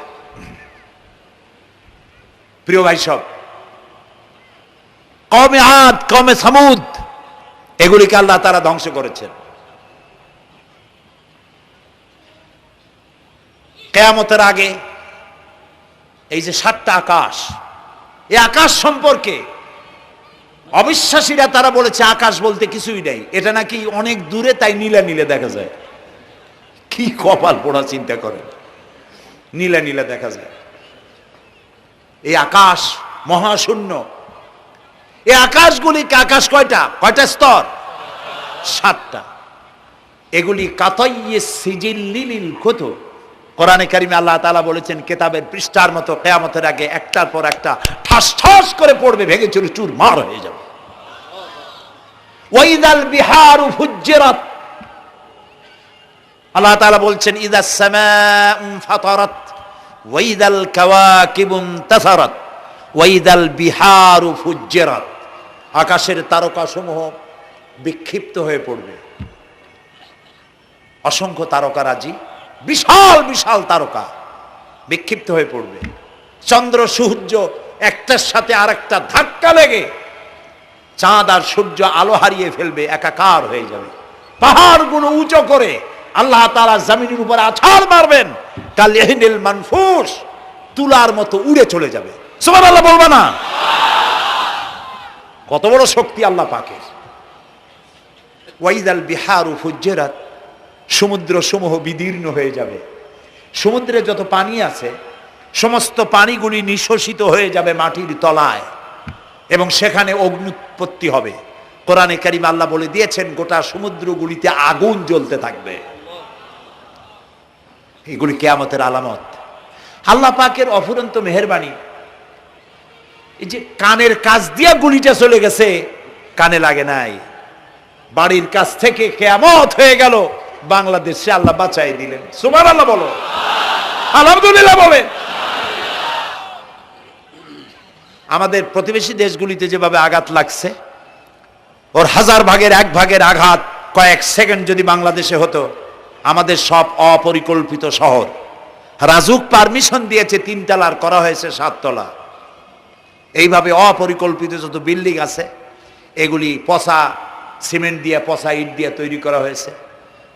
প্রিয় ভাই সব, কওমে আদ, কওমে সামুদ, এগুলিকে আল্লাহ তারা ধ্বংস করেছেন। কিয়ামতের আগে এই যে 7টা আকাশ, এই আকাশ সম্পর্কে অবিশ্বাসীরা তারা বলেছে আকাশ বলতে কিছুই নেই, এটা নাকি অনেক দূরে, তাই নীলা নীলে দেখা যায়। কি কপাল পোড়া চিন্তা করেন, নীলা নীলা দেখা যায়। এই আকাশ মহাশূন্য। এই আকাশগুলিকে, আকাশ কয়টা? কয়টা স্তর? 7টা। এগুলি কাতাইয়ে সিজিল্লিল কুতুব। কোরআনে কারিমে আল্লাহ তাআলা বলেছেন কিতাবের পৃষ্ঠার মতো কিয়ামতের আগে একটার পর একটা ঠাস ঠাস করে পড়বে, ভেঙে চুরে চুরমার হয়ে যাবে। ওয়াইদাল বিহারু ফুজ্জিরাত, আল্লাহ তাআলা বলছেন ইদাস সামাউ ফাতারাত ওয়াইদাল কাওয়াকিবু ইনতাসারাত ওয়াইদাল বিহারু ফুজ্জিরাত। আকাশের তারকাসমূহ বিক্ষিপ্ত হয়ে পড়বে। অসংখ্য তারকারাজি, বিশাল বিশাল তারকা বিক্ষিপ্ত হয়ে পড়বে। চন্দ্র সূর্য একটার সাথে আরেকটা ধাক্কা লেগে চাঁদ আর সূর্য আলো হারিয়ে ফেলবে, একাকার হয়ে যাবে। পাহাড়গুলো উঁচু করে আল্লাহ তাআলা জমিনের উপর আছাড় মারবেন, কাল ইহনিল মানফুস, তুলার মতো উড়ে চলে যাবে। সুবহানাল্লাহ বলবা না? কত বড় শক্তি আল্লাহ পাকের। ওয়াইদাল বিহারু ফুজ্জিরাত, সমুদ্র সমূহ বিদীর্ণ হয়ে যাবে। সমুদ্রে যত পানি আছে সমস্ত পানিগুলি নিঃশোষিত হয়ে যাবে মাটির তলায় এবং সেখানে অগ্নুৎপত্তি হবে। কোরআনে কারিমে আল্লাহ বলে দিয়েছেন গোটা সমুদ্রগুলিতে আগুন জ্বলতে থাকবে। এগুলি কিয়ামতের আলামত। আল্লাহ পাকের অফুরন্ত মেহেরবানি। এই যে কানের কাছ দিয়া গুলিটা চলে গেছে, কানে লাগে নাই, বাড়ির কাছ থেকে কিয়ামত হয়ে গেল, বাংলাদেশে আল্লাহ বাঁচাই দিলেন। সুবহানাল্লাহ বলো, আলহামদুলিল্লাহ বলেন। আমাদের প্রতিবেশী দেশগুলিতে যেভাবে আঘাত লাগছে, ওর 1000 ভাগের 1 ভাগের আঘাত কয়েক সেকেন্ড যদি বাংলাদেশে হতো, আমাদের সব অপরিকল্পিত শহর, রাজুক পারমিশন দিয়েছে 3 তলার, করা হয়েছে 7 তলা। এইভাবে অপরিকল্পিত যত বিল্ডিং আছে এগুলি পচা সিমেন্ট দিয়ে, পচা ইট দিয়ে তৈরি করা হয়েছে।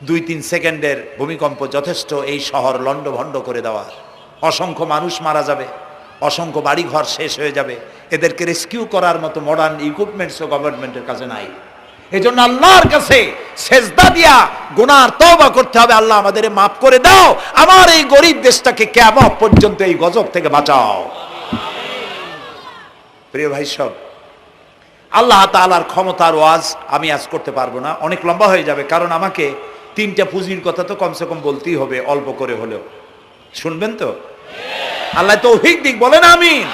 2-3 সেকেন্ডের ভূমিকম্প যথেষ্ট এই শহর লণ্ডভণ্ড করে দেওয়ার। অসংখ্য মানুষ মারা যাবে, অসংখ্য বাড়িঘর শেষ হয়ে যাবে। এদেরকে রেস্কিউ করার মতো মডার্ন ইকুইপমেন্টসও গভর্নমেন্টের কাছে নাই। এই জন্য আল্লাহর কাছে সেজদা দিয়া গুনার তওবা করতে হবে, আল্লাহ আমাদের মাফ করে দাও, আমার এই গরিব দেশটাকে কিয়ামত পর্যন্ত এই গজব থেকে বাঁচাও। প্রিয় ভাই সব, আল্লাহ তাআলার ক্ষমতার ওয়াজ আমি আজ করতে পারবো না, অনেক লম্বা হয়ে যাবে। কারণ আমাকে 3টা পুঁজির কথা তো কমসে কম বলতেই হবে, অল্প করে হলেও। শুনবেন তো? আল্লাহ তৌফিক দিক, বলেন আমিন।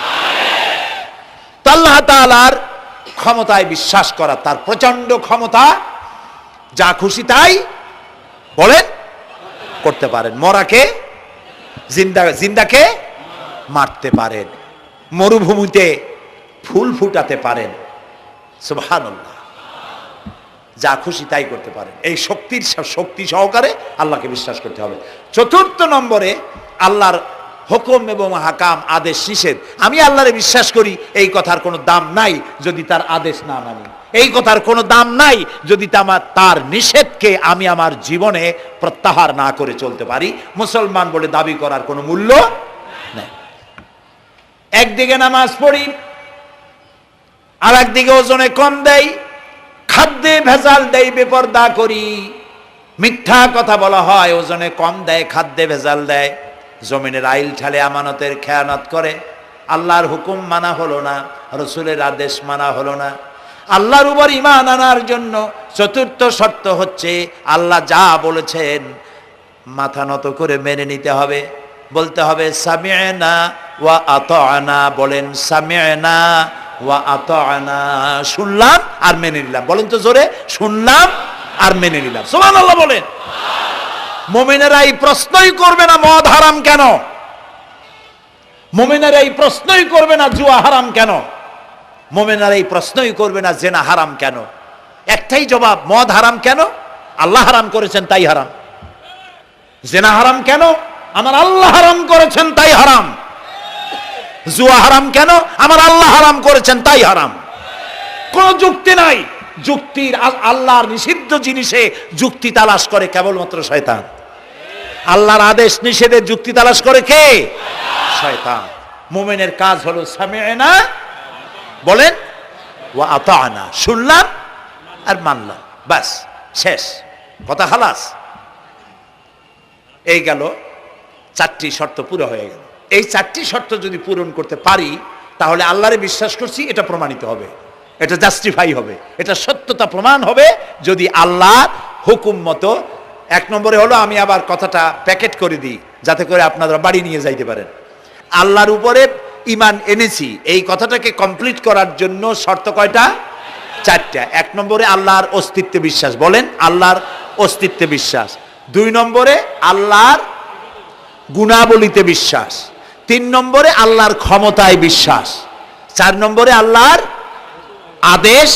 আল্লাহ তাআলার ক্ষমতায় বিশ্বাস করা, তার প্রচন্ড ক্ষমতা, যা খুশি তাই বলেন করতে পারেন। মরাকে জিন্দা, জিন্দাকে মারতে পারেন, মরুভূমিতে ফুল ফুটাতে পারেন। সুবহানাল্লাহ, যা খুশি তাই করতে পারেন। এই শক্তি সহকারে আল্লাহকে বিশ্বাস করতে হবে। 4th নম্বরে আল্লাহর হুকুম এবং হাকাম, আদেশ নিষেধ। আমি আল্লাহরে বিশ্বাস করি, এই কথার কোনো দাম নাই যদি তার আদেশ না মানি। এই কথার কোনো দাম নাই যদি তার নিষেধকে আমি আমার জীবনে প্রত্যাহার না করে চলতে পারি। মুসলমান বলে দাবি করার কোনো মূল্য নেই। একদিকে নামাজ পড়ি, আর একদিকে ওজনে কম দেয়, খাদ্যে ভেজাল দেয়, বেপরদা করি, মিথ্যা কথা বলা হয়, ওজনে কম দেয়, খাদ্যে ভেজাল দেয়, জমিনের আইল ঠালে আমানতের খেয়ানত করে, আল্লাহর হুকুম মানা হলো না, রসুলের আদেশ মানা হলো না। আল্লাহর উপর ঈমান আনার জন্য 4র্থ শর্ত হচ্ছে আল্লাহ যা বলেছেন মাথা নত করে মেনে নিতে হবে, বলতে হবে সামি'না ওয়া আতা'না। বলেন সামি'না ওয়া আতা'না, শুনলাম আর মেনে নিলাম। বলেন তো জোরে, শুনলাম আর মেনে নিলাম। সুবহানাল্লাহ বলেন। মুমিনেরা এই প্রশ্নই করবে না মদ হারাম কেন, মুমিনেরা এই প্রশ্নই করবে না জুয়া হারাম কেন, মুমিনেরা এই প্রশ্নই করবে না জেনা হারাম কেন। একটাই জবাব, মদ হারাম কেন? আল্লাহ হারাম করেছেন তাই হারাম। জেনা হারাম কেন? আমার আল্লাহ হারাম করেছেন তাই হারাম। জুয়া হারাম কেন? আমার আল্লাহ হারাম করেছেন তাই হারাম। কোনো যুক্তি নাই। যুক্তির, আল্লাহর নিষিদ্ধ জিনিসে যুক্তি তালাশ করে কেবলমাত্র শয়তান। আল্লাহর আদেশ নিষেধের যুক্তি তালাশ করে কে? শয়তান। মুমিনের কাজ হলো সামি'না, বলেন, ওয়া আতা'না, শুনলাম আর মানলাম, বাস, শেষ কথা, খালাস। এই গেল 4টি শর্ত পুরো হয়ে গেল। এই 4টি শর্ত যদি পূরণ করতে পারি তাহলে আল্লাহরে বিশ্বাস করছি এটা প্রমাণিত হবে, এটা জাস্টিফাই হবে, এটা সত্যতা প্রমাণ হবে যদি আল্লাহর হুকুম মতো। 1 নম্বরে হলো, আমি আবার কথাটা প্যাকেট করে দিই যাতে করে আপনারা বাড়ি নিয়ে যাইতে পারেন। আল্লাহর উপরে ঈমান এনেছি, এই কথাটাকে কমপ্লিট করার জন্য শর্ত কয়টা? 4টা। 1 নম্বরে আল্লাহর অস্তিত্বে বিশ্বাস, বলেন আল্লাহর অস্তিত্বে বিশ্বাস। 2 নম্বরে আল্লাহর গুণাবলীতে বিশ্বাস। 3 নম্বরে আল্লাহর ক্ষমতায় বিশ্বাস। 4 নম্বরে আল্লাহর আদেশ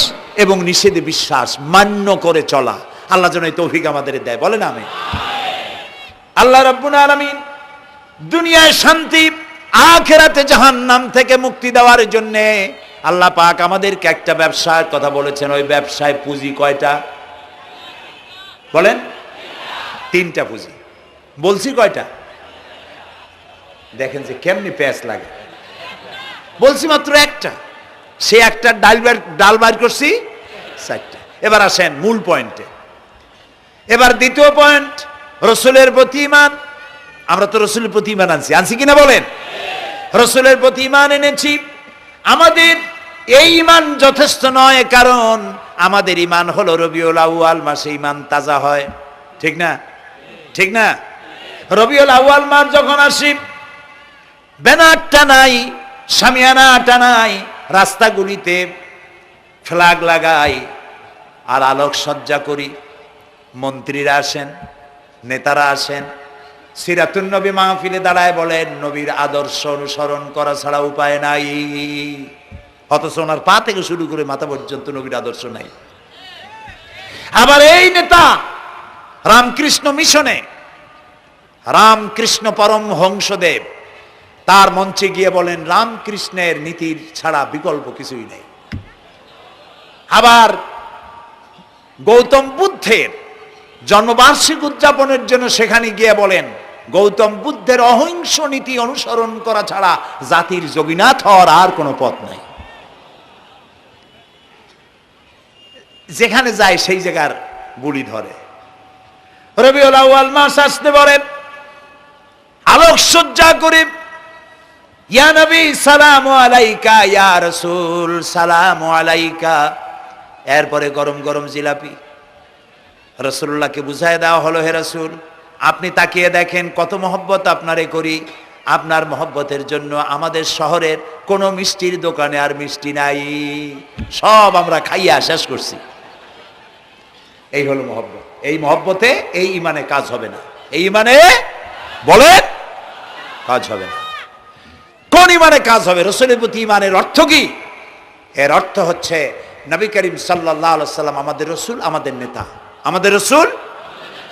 এবং নিষেধে বিশ্বাস, মান্য করে চলা। আল্লাহ যেন এই তৌফিক আমাদের দেয়, বলেন আমিন। আল্লাহ রাব্বুল আলামিন দুনিয়ায় শান্তি, আখিরাতে জাহান্নাম থেকে মুক্তি দেওয়ার জন্য আল্লাহ পাক আমাদেরকে একটা ব্যবসার কথা বলেছেন। ওই ব্যবসায় পুঁজি কয়টা? বলেন। 3টা পুঁজি। বলছি কয়টা? দেখেন যে কেমনি প্যাঁচ লাগে। বলছি মাত্র একটা, সে একটা ডাল বাইর করছি 4টা। এবার আসেন মূল পয়েন্টে। এবার দ্বিতীয় পয়েন্ট, রসুলের প্রতি ঈমান। আমরা তো রসুলের প্রতি ঈমান আনছি কিনা বলেন? রসুলের প্রতি ঈমান এনেছি। আমাদের এই ঈমান যথেষ্ট নয়, কারণ আমাদের ঈমান হলো রবিউল আউয়াল মাসে ঈমান তাজা হয়, ঠিক না? ঠিক না? রবিউল আউয়াল মাস যখন আসি, ব্যানারটা নাই, শামিয়ানাটা নাই, রাস্তাগুলিতে ফ্ল্যাগ লাগাই আর আলোকসজ্জা করি। মন্ত্রীরা আসেন, নেতারা আসেন, সিরাতুন নবী মাহফিলে দাঁড়ায় বলেন নবীর আদর্শ অনুসরণ করা ছাড়া উপায় নাই। অথচ ওনার পা থেকে শুরু করে মাথা পর্যন্ত নবীর আদর্শ নাই। আবার এই নেতা রামকৃষ্ণ মিশনে, রামকৃষ্ণ পরমহংসদেব তার মঞ্চে গিয়ে বলেন রামকৃষ্ণের নীতির ছাড়া বিকল্প কিছুই নেই। আবার গৌতম বুদ্ধের জন্মবার্ষিকী উদযাপনের জন্য সেখানে গিয়ে বলেন গৌতম বুদ্ধের অহিংস নীতি অনুসরণ করা ছাড়া জাতির যোগীনাথ হওয়ার আর কোনো পথ নাই। যেখানে যায় সেই জায়গার গুলি ধরে। রবিউল আউয়াল মাস আসতে বলেন, আলোকসজ্জা করে ইয়া নবী সালামু আলাইকা, ইয়া রাসূল সালামু আলাইকা। এরপরে গরম গরম জিলাপি রাসূলুল্লাহকে বুঝায় দেওয়া হলো, হে রাসূল আপনি তাকিয়ে দেখেন কত মহব্বত আপনারে করি, আপনার মহব্বতের জন্য আমাদের শহরের কোনো মিষ্টির দোকানে আর মিষ্টি নাই, সব আমরা খাইয়া শেষ করছি। এই হলো মহব্বত। এই মহব্বতে এই ঈমানে কাজ হবে না। এই ঈমানে বলেন কাজ হবে না। কোন ঈমানে কাজ হবে? রাসূলের প্রতি ঈমানের অর্থ কি? এর অর্থ হচ্ছে নবী করিম সাল্লাল্লাহু আলাইহি সাল্লাম আমাদের রাসূল, আমাদের নেতা। আমাদের রাসূল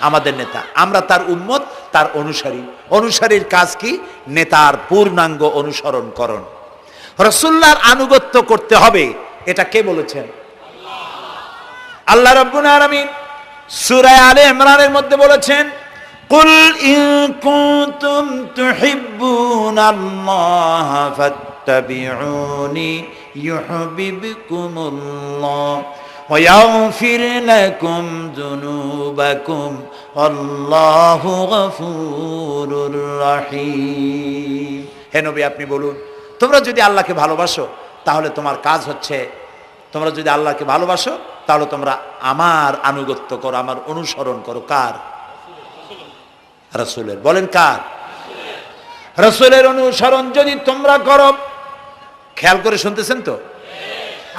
আমাদের নেতা, আমরা তার উম্মত, তার অনুসারী। অনুসারীর কাজ কি? নেতার পূর্ণাঙ্গ অনুসরণ করণ। রাসূলুল্লাহর আনুগত্য করতে হবে, এটা কে বলেছেন? আল্লাহ রাব্বুল আলামিন সূরা আলে ইমরানের মধ্যে বলেছেন, কুল ইন কুনতুম তুহিব্বুনাল্লাহা ফাত্তাবিউনি ইউহিব্বুকুমুল্লাহ ওয়া ইয়াগফির লাকুম যুনুবাকুম আল্লাহু গফুরুর রহিম। হে নবী আপনি বলুন, তোমরা যদি আল্লাহকে ভালোবাসো তাহলে তোমার কাজ হচ্ছে, তোমরা যদি আল্লাহকে ভালোবাসো তাহলে তোমরা আমার আনুগত্য করো, আমার অনুসরণ করো। কার? রাসূলের। বলেন কার? রাসূলের অনুসরণ যদি তোমরা করো, খেয়াল করে শুনতেছেন তো?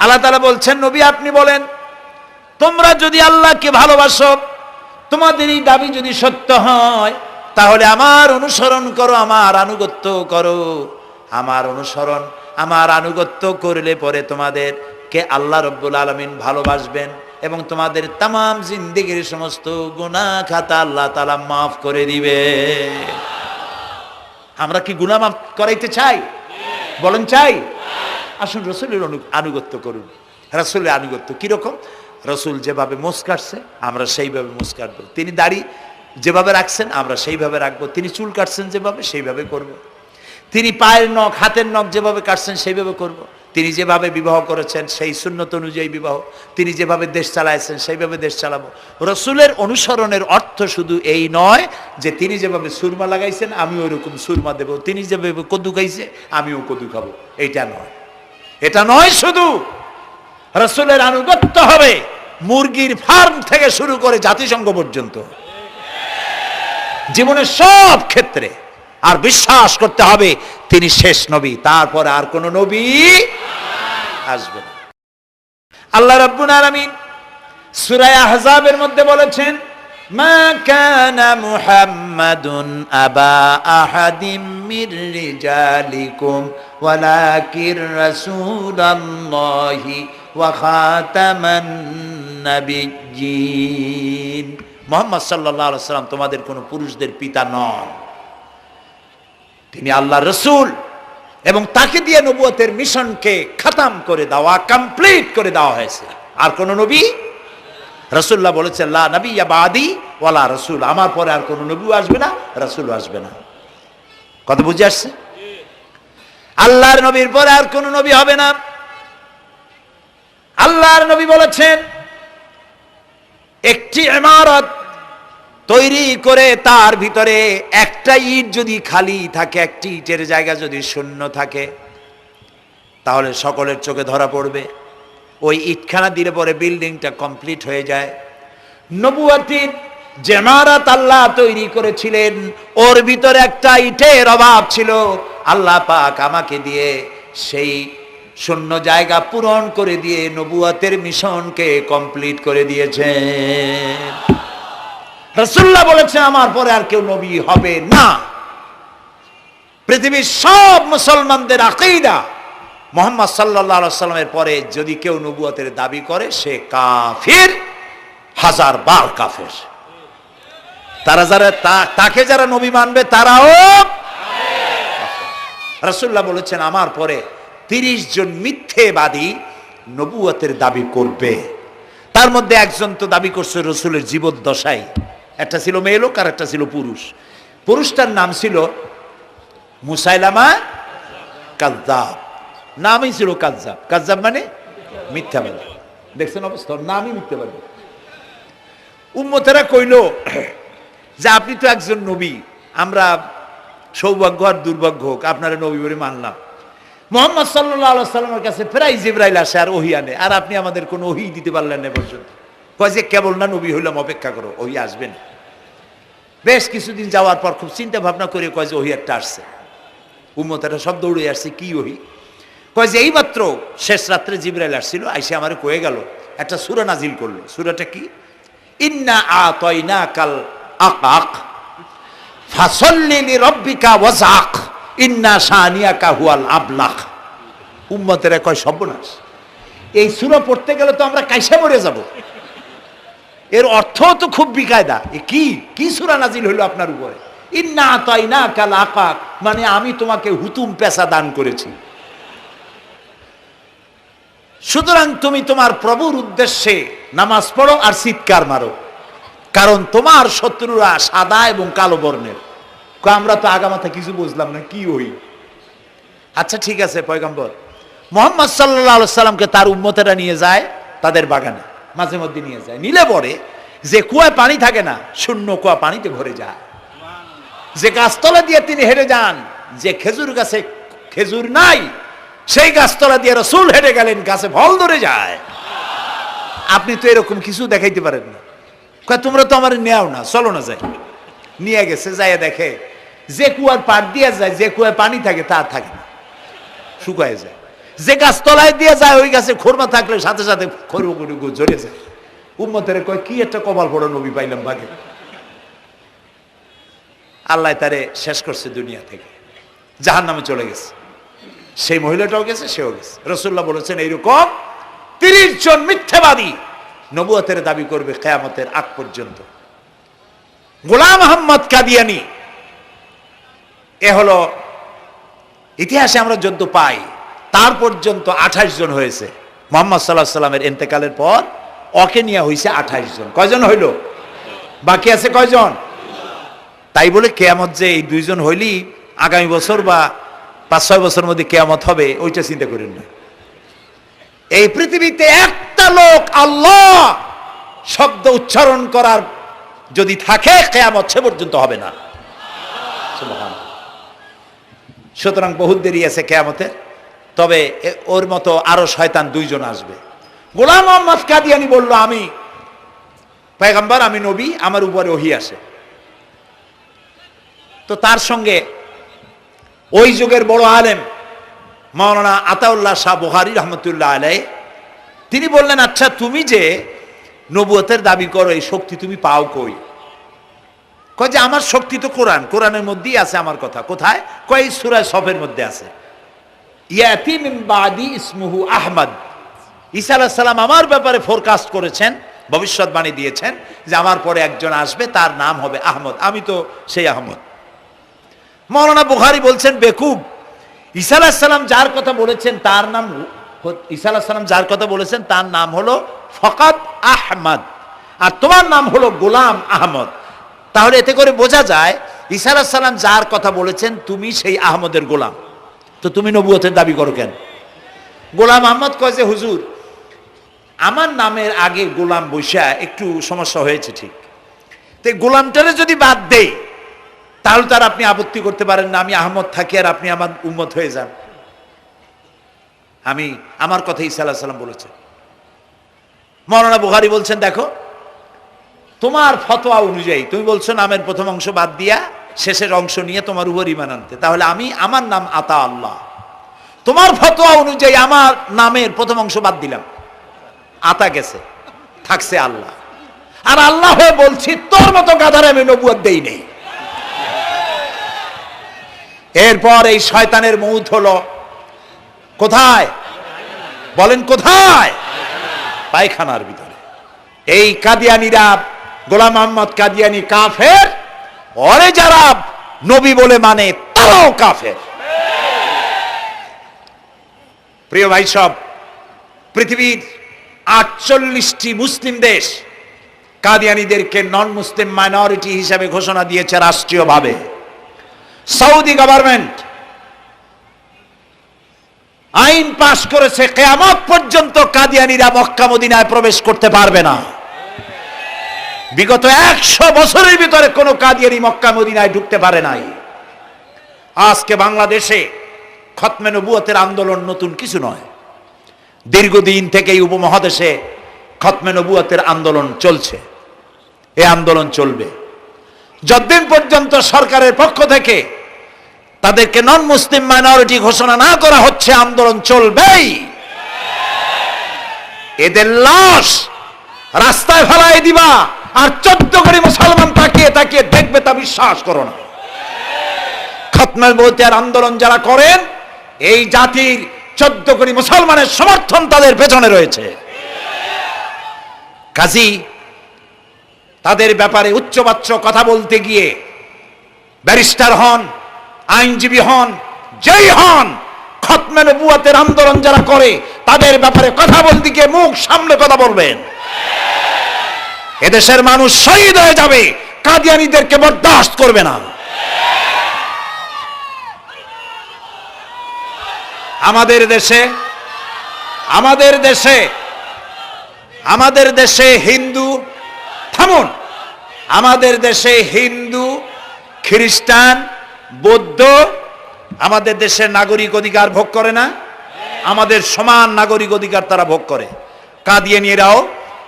আল্লাহ তাআলা বলছেন নবী আপনি বলেন, তোমরা যদি আল্লাহকে ভালোবাসো, তোমাদের এই দাবি যদি সত্য হয়, তাহলে আমার অনুসরণ করো, আমার আনুগত্য করো। আমার অনুসরণ, আমার আনুগত্য করলে পরে তোমাদেরকে আল্লাহ রাব্বুল আলামিন ভালোবাসবেন এবং তোমাদের তামাম জিন্দেগির সমস্ত গুনাহ খাতা আল্লাহ তাআলা মাফ করে দিবে। আমরা কি গুনাহ মাফ করাইতে চাই? বলেন চাই? আসুন রাসূলের আনুগত্য করুন। রাসূলের আনুগত্য কিরকম? রাসূল যেভাবে মোস কাটছে আমরা সেইভাবে মোস কাটবো। তিনি দাড়ি যেভাবে রাখছেন আমরা সেইভাবে রাখবো। তিনি চুল কাটছেন যেভাবে সেইভাবে করব। তিনি পায়ের নখ, হাতের নখ যেভাবে কাটছেন সেইভাবে করব। তিনি যেভাবে বিবাহ করেছেন সেই সুন্নত অনুযায়ী বিবাহ, তিনি যেভাবে দেশ চালাইছেন সেইভাবে দেশ চালাবো। রাসূলের অনুসরণের অর্থ শুধু এই নয় যে তিনি যেভাবে সুরমা লাগাইছেন আমি ওইরকম সুরমা দেব, তিনি যেভাবে কদু খাইছে আমিও কদু খাবো, এইটা নয়। এটা নয়, শুধু রাসূলের আনুগত্য হবে মুরগির ফার্ম থেকে শুরু করে জাতিসংঘ পর্যন্ত, জীবনের সব ক্ষেত্রে। আর বিশ্বাস করতে হবে তিনি শেষ নবী, তারপরে আর কোন নবী আসবে না। আল্লাহ রাব্বুল আলামিন সূরা আহজাবের মধ্যে বলেছেন, মা কানা মুহাম্মাদুন আবা আহাদিম মির রিজালিকুম ওয়ালাকির রাসূলুল্লাহি ওয়া খাতামান নাবিয়্যিন। মুহাম্মদ সাল্লাল্লাহু আলাইহি ওয়াসাল্লাম তোমাদের কোন পুরুষদের পিতা নন, তিনি আল্লাহর রাসূল এবং তাকে দিয়ে নবুয়তের মিশনকে খতম করে দেওয়া, কমপ্লিট করে দেওয়া হয়েছে। আর কোন নবী, রাসূলুল্লাহ বলেছেন লা নাবিয়্যা বাদি ওয়ালা রাসূল, আমার পরে আর কোন নবী আসবে না, রাসূল আসবে না। কথা বুঝে আসছে? আল্লাহর নবীর পরে আর কোন নবী হবে না। আল্লাহর নবী বলেছেন, একটি ইমারত তৈরি করে তার ভিতরে একটা ইট যদি খালি থাকে, একটি ইটের জায়গা যদি শূন্য থাকে, তাহলে সকলের চোখে ধরা পড়বে। ওই ইটখানা দিলে পরে বিল্ডিংটা কমপ্লিট হয়ে যায়। নবুয়তির যে ইমারত আল্লাহ তৈরি করেছিলেন, ওর ভিতরে একটা ইটের অভাব ছিল। আল্লাহ পাক আমাকে দিয়ে সেই শূন্য জায়গা পূরণ করে দিয়ে নবুয়তের মিশনকে কমপ্লিট করে দিয়েছেন। রাসূলুল্লাহ বলেছেন, আমার পরে আর কেউ নবী হবে না। পৃথিবীর সব মুসলমানদের আকীদা, মুহাম্মদ সাল্লাল্লাহু আলাইহি সাল্লামের পরে যদি কেউ নবুয়তের দাবি করে সে কাফির, হাজার বার কাফের। তাকে যারা নবী মানবে তারাও। রাসূলুল্লাহ বলেছেন, আমার পরে 30 জন মিথ্যেবাদী নবুয়তের দাবি করবে। তার মধ্যে একজন তো দাবি করছে রসুলের জীবদ্দশায়, একটা ছিল মেয়ে লোক আর একটা ছিল পুরুষ। পুরুষটার নাম ছিল মুসাইলামা কাযযাব, নামই ছিল কাযযাব। কাযযাব মানে মিথ্যাবাদী। দেখছেন অবস্থা, নামই মিথ্যাবাদী। উম্মতেরা কইল যে আপনি তো একজন নবী, আমরা সৌভাগ্য আর দুর্ভাগ্য হোক আপনারা নবী বলে মানলাম। মুহাম্মদ সাল্লাল্লাহু আলাইহি সাল্লামের কাছে প্রায় জিবরাইল আসে আর ওহী আনে, আর আপনি আমাদের কোনো ওহী দিতে পারলেন না পর্যন্ত। কয় যে কেবল না নবী হইলাম, অপেক্ষা করো, ওহী আসবেন। বেশ কিছুদিন যাওয়ার পর খুব চিন্তা ভাবনা করে কয় যে ওহী একটা আসছে। উম্মতেরা সব দৌড়ে আসছে, কি ওহী? কয় যে এইমাত্র শেষ রাত্রে জিবরাইল আসছিল, আইসে আমারে কয়ে গেল একটা সূরা নাজিল করলো। সূরাটা কি? ইন্না আতাইনাকাল আকাক ফাসাল্লি লিরাব্বিকা ওয়াজআক ইন্না শানিয়াকা হুয়াল আবলাক। উম্মতেরা কয় সর্বনাশ, এই সূরা পড়তে গেলে তো আমরা কাইসা মরে যাব। এর অর্থ তো খুব বিকায়দা। কি সূরা নাজিল হইল আপনার উপরে? ইন্না আতাইনাকাল আকাক মানে আমি তোমাকে হুতুম পেশা দান করেছি, সুতরাং তুমি তোমার প্রভুর উদ্দেশ্যে নামাজ পড়ো আর চিৎকার মারো, কারণ তোমার শত্রুরা সাদা এবং কালো বর্ণের। আমরা তো আগামাথা কিছু বুঝলাম না, কি হই? আচ্ছা ঠিক আছে, পয়গম্বর মুহাম্মদ সাল্লাল্লাহু আলাইহি সাল্লামকে তার উম্মতেরা নিয়ে যায় তাদের বাগানে, মাঝে মধ্যে নিয়ে যায়। নিলে পরে যে কুয়ায় পানি থাকে না, শূন্য কুয়া পানিতে ভরে যায়। যে গাছতলা দিয়ে তিনি হেঁটে যান, যে খেজুর গাছে খেজুর নাই, সেই গাছতলা দিয়ে রাসূল হেঁটে গেলেন, গাছে ফল ধরে যায়। আপনি তো এরকম কিছু দেখাইতে পারেন না। কয় তোমরা তো আমার নেও না, চলো না যাই। নিয়ে গেছে, যাইয়া দেখে যে কুয়ার পাড় দিয়ে যায়, যে কুয়ায় পানি থাকে তা থাকে না, শুকায় যায়। যে গাছ তলায় দিয়ে যায় ওই গাছে খোরমা থাকলে সাথে সাথে খড়গুলো ঝরে যায়। উম্মতের কয় কি একটা কপাল পড়া নবী পাইলাম বাগে। আল্লাহ তারে শেষ করছে দুনিয়া থেকে, জাহান্নামে চলে গেছে। সেই মহিলাটাও গেছে, সেও গেছে। রাসূলুল্লাহ বলেছেন এইরকম 30 জন মিথ্যাবাদী নবুয়তের দাবি করবে কিয়ামতের আগ পর্যন্ত। গোলাম আহমদ কাদিয়ানী, এ হলো ইতিহাসে আমরা যদ্দ পাই তার পর্যন্ত 28 জন হয়েছে। মুহাম্মদ সাল্লাল্লাহু আলাইহি সাল্লামের ইন্তেকালের পর ওকে নিয়ে হয়েছে 28 জন। কয়জন হইল? বাকি আছে কয়জন? তাই বলে কিয়ামত যে এই 2 জন হইলি আগামী বছর বা 5-6 বছরের মধ্যে কিয়ামত হবে ওইটা চিন্তা করেন না। এই পৃথিবীতে একটা লোক আল্লাহ শব্দ উচ্চারণ করার যদি থাকে, কিয়ামত সে পর্যন্ত হবে না। সুবহানাল্লাহ। সুতরাং বহুত দেরি আছে কিয়ামতে। তবে ওর মতো আরো শয়তান 2 জন আসবে। গোলাম আহমদ কাদিয়ানী বলল, আমি পয়গম্বর, আমি নবী, আমার উপরে ওহী আসে। তো তার সঙ্গে ওই যুগের বড় আলেম মাওলানা আতাউল্লাহ শাহ বুখারী রহমতুল্লাহ আলাইহি, তিনি বললেন, আচ্ছা তুমি যে নবুয়তের দাবি করো, এই শক্তি তুমি পাও কই? কয় যে আমার শক্তি তো কোরআন, কোরআনের মধ্যেই আছে আমার কথা। কোথায়? কয় সূরা সফের মধ্যে আছে, ইয়াতি মিন বাদি ইসমুহু আহমদ। ঈসা আলাইহিস সালাম আমার ব্যাপারে ফোরকাস্ট করেছেন, ভবিষ্যৎবাণী দিয়েছেন যে আমার পরে একজন আসবে, তার নাম হবে আহমদ। আমি তো সেই আহমদ। মাওলানা বুখারী বলছেন, বেকুব, ঈসা আলাইহিস সালাম যার কথা বলেছেন তার নাম, ঈসা আলাইহিস সালাম যার কথা বলেছেন তার নাম হলো ফকাত আহমদ, আর তোমার নাম হলো গোলাম আহমদ। তাহলে এতে করে বোঝা যায় ঈসা আলাইহিস সালাম যার কথা বলেছেন তুমি সেই আহমদের গোলাম। তো তুমি নবুয়তের দাবি করো কেন? গোলাম আহমদ কয় যে হুজুর, আমার নামের আগে গোলাম বৈশা একটু সমস্যা হয়েছে, ঠিক, তো গোলামটারে যদি বাদ দেই তাহলে তার আপনি আপত্তি করতে পারেন না, আমি আহমদ থাকি আর আপনি আমার উম্মত হয়ে যান। আমার কথা ঈসা আলাইহিস সালাম বলেছে। মাওলানা বুখারী বলছেন, দেখো তোমার ফতোয়া অনুযায়ী তুমি বলছো নামের প্রথম অংশ বাদ দিয়া শেষের অংশ নিয়ে তোমার উপর ঈমান আনতে, তাহলে আমার নাম আতা আল্লাহ, তোমার ফতোয়া অনুযায়ী আমার নামের প্রথম অংশ বাদ দিলাম, আতা গেছে, থাকছে আল্লাহ। আর আল্লাহ হয়ে বলছি তোর মতো গাধারে আমি নবুয়ত দেই নেই। এরপর এই শয়তানের মউত হলো কোথায় বলেন? কোথায়? পায়খানার ভিতরে। এই কাদিয়ানীরা, গোলাম আহমদ কাদিয়ানী কাফের, ওরে যারা নবী বলে মানে তারাও কাফের। প্রিয় ভাই সব, পৃথিবীর 48টি মুসলিম দেশ কাদিয়ানীদেরকে নন মুসলিম মাইনরিটি হিসেবে ঘোষণা দিয়েছে রাষ্ট্রীয়ভাবে। সৌদি গভর্নমেন্ট আইন পাশ করেছে, কিয়ামত পর্যন্ত কাদিয়ানীরা মক্কা মদিনায় প্রবেশ করতে পারবে না। বিগত 100 বছরের ভিতরে কোন কাদিয়ানী মক্কা মদিনায় ঢুকতে পারে নাই। আজকে বাংলাদেশে খতমে নবুয়তের আন্দোলন নতুন কিছু নয়, দীর্ঘদিন থেকে এই উপমহাদেশে খতমে নবুয়তের আন্দোলন চলছে। এই আন্দোলন চলবে যতদিন পর্যন্ত সরকারের পক্ষ থেকে তাদেরকে নন মুসলিম মাইনরিটি ঘোষণা না করা হচ্ছে, আন্দোলন চলবেই। এদের লাশ রাস্তায় ফেলাই দিবা আর 14 কোটি মুসলমান তাকিয়ে তাকিয়ে দেখবে, তা বিশ্বাস করো না। খতমে নবুয়তের আন্দোলন যারা করেন, এই জাতির 14 কোটি মুসলমানের সমর্থন তাদের পেছনে রয়েছে। কাজী তাদের ব্যাপারে উচ্চবাচ্য কথা বলতে গিয়ে ব্যারিস্টার হন, আইনজীবী হন, যেই হন, খতমে নবুয়তের আন্দোলন যারা করে তাদের ব্যাপারে কথা বলতে গিয়ে মুখ সামনে কথা বলবেন। এদেশের মানুষ শহীদ হয়ে যাবে, কাদিয়ানীদেরকে বরদাস্ত করবে না। আমাদের দেশে হিন্দু, থামুন, আমাদের দেশে হিন্দু, খ্রিস্টান, বৌদ্ধ আমাদের দেশের নাগরিক অধিকার ভোগ করে না? আমাদের সমান নাগরিক অধিকার তারা ভোগ করে। কাদিয়ানীরাও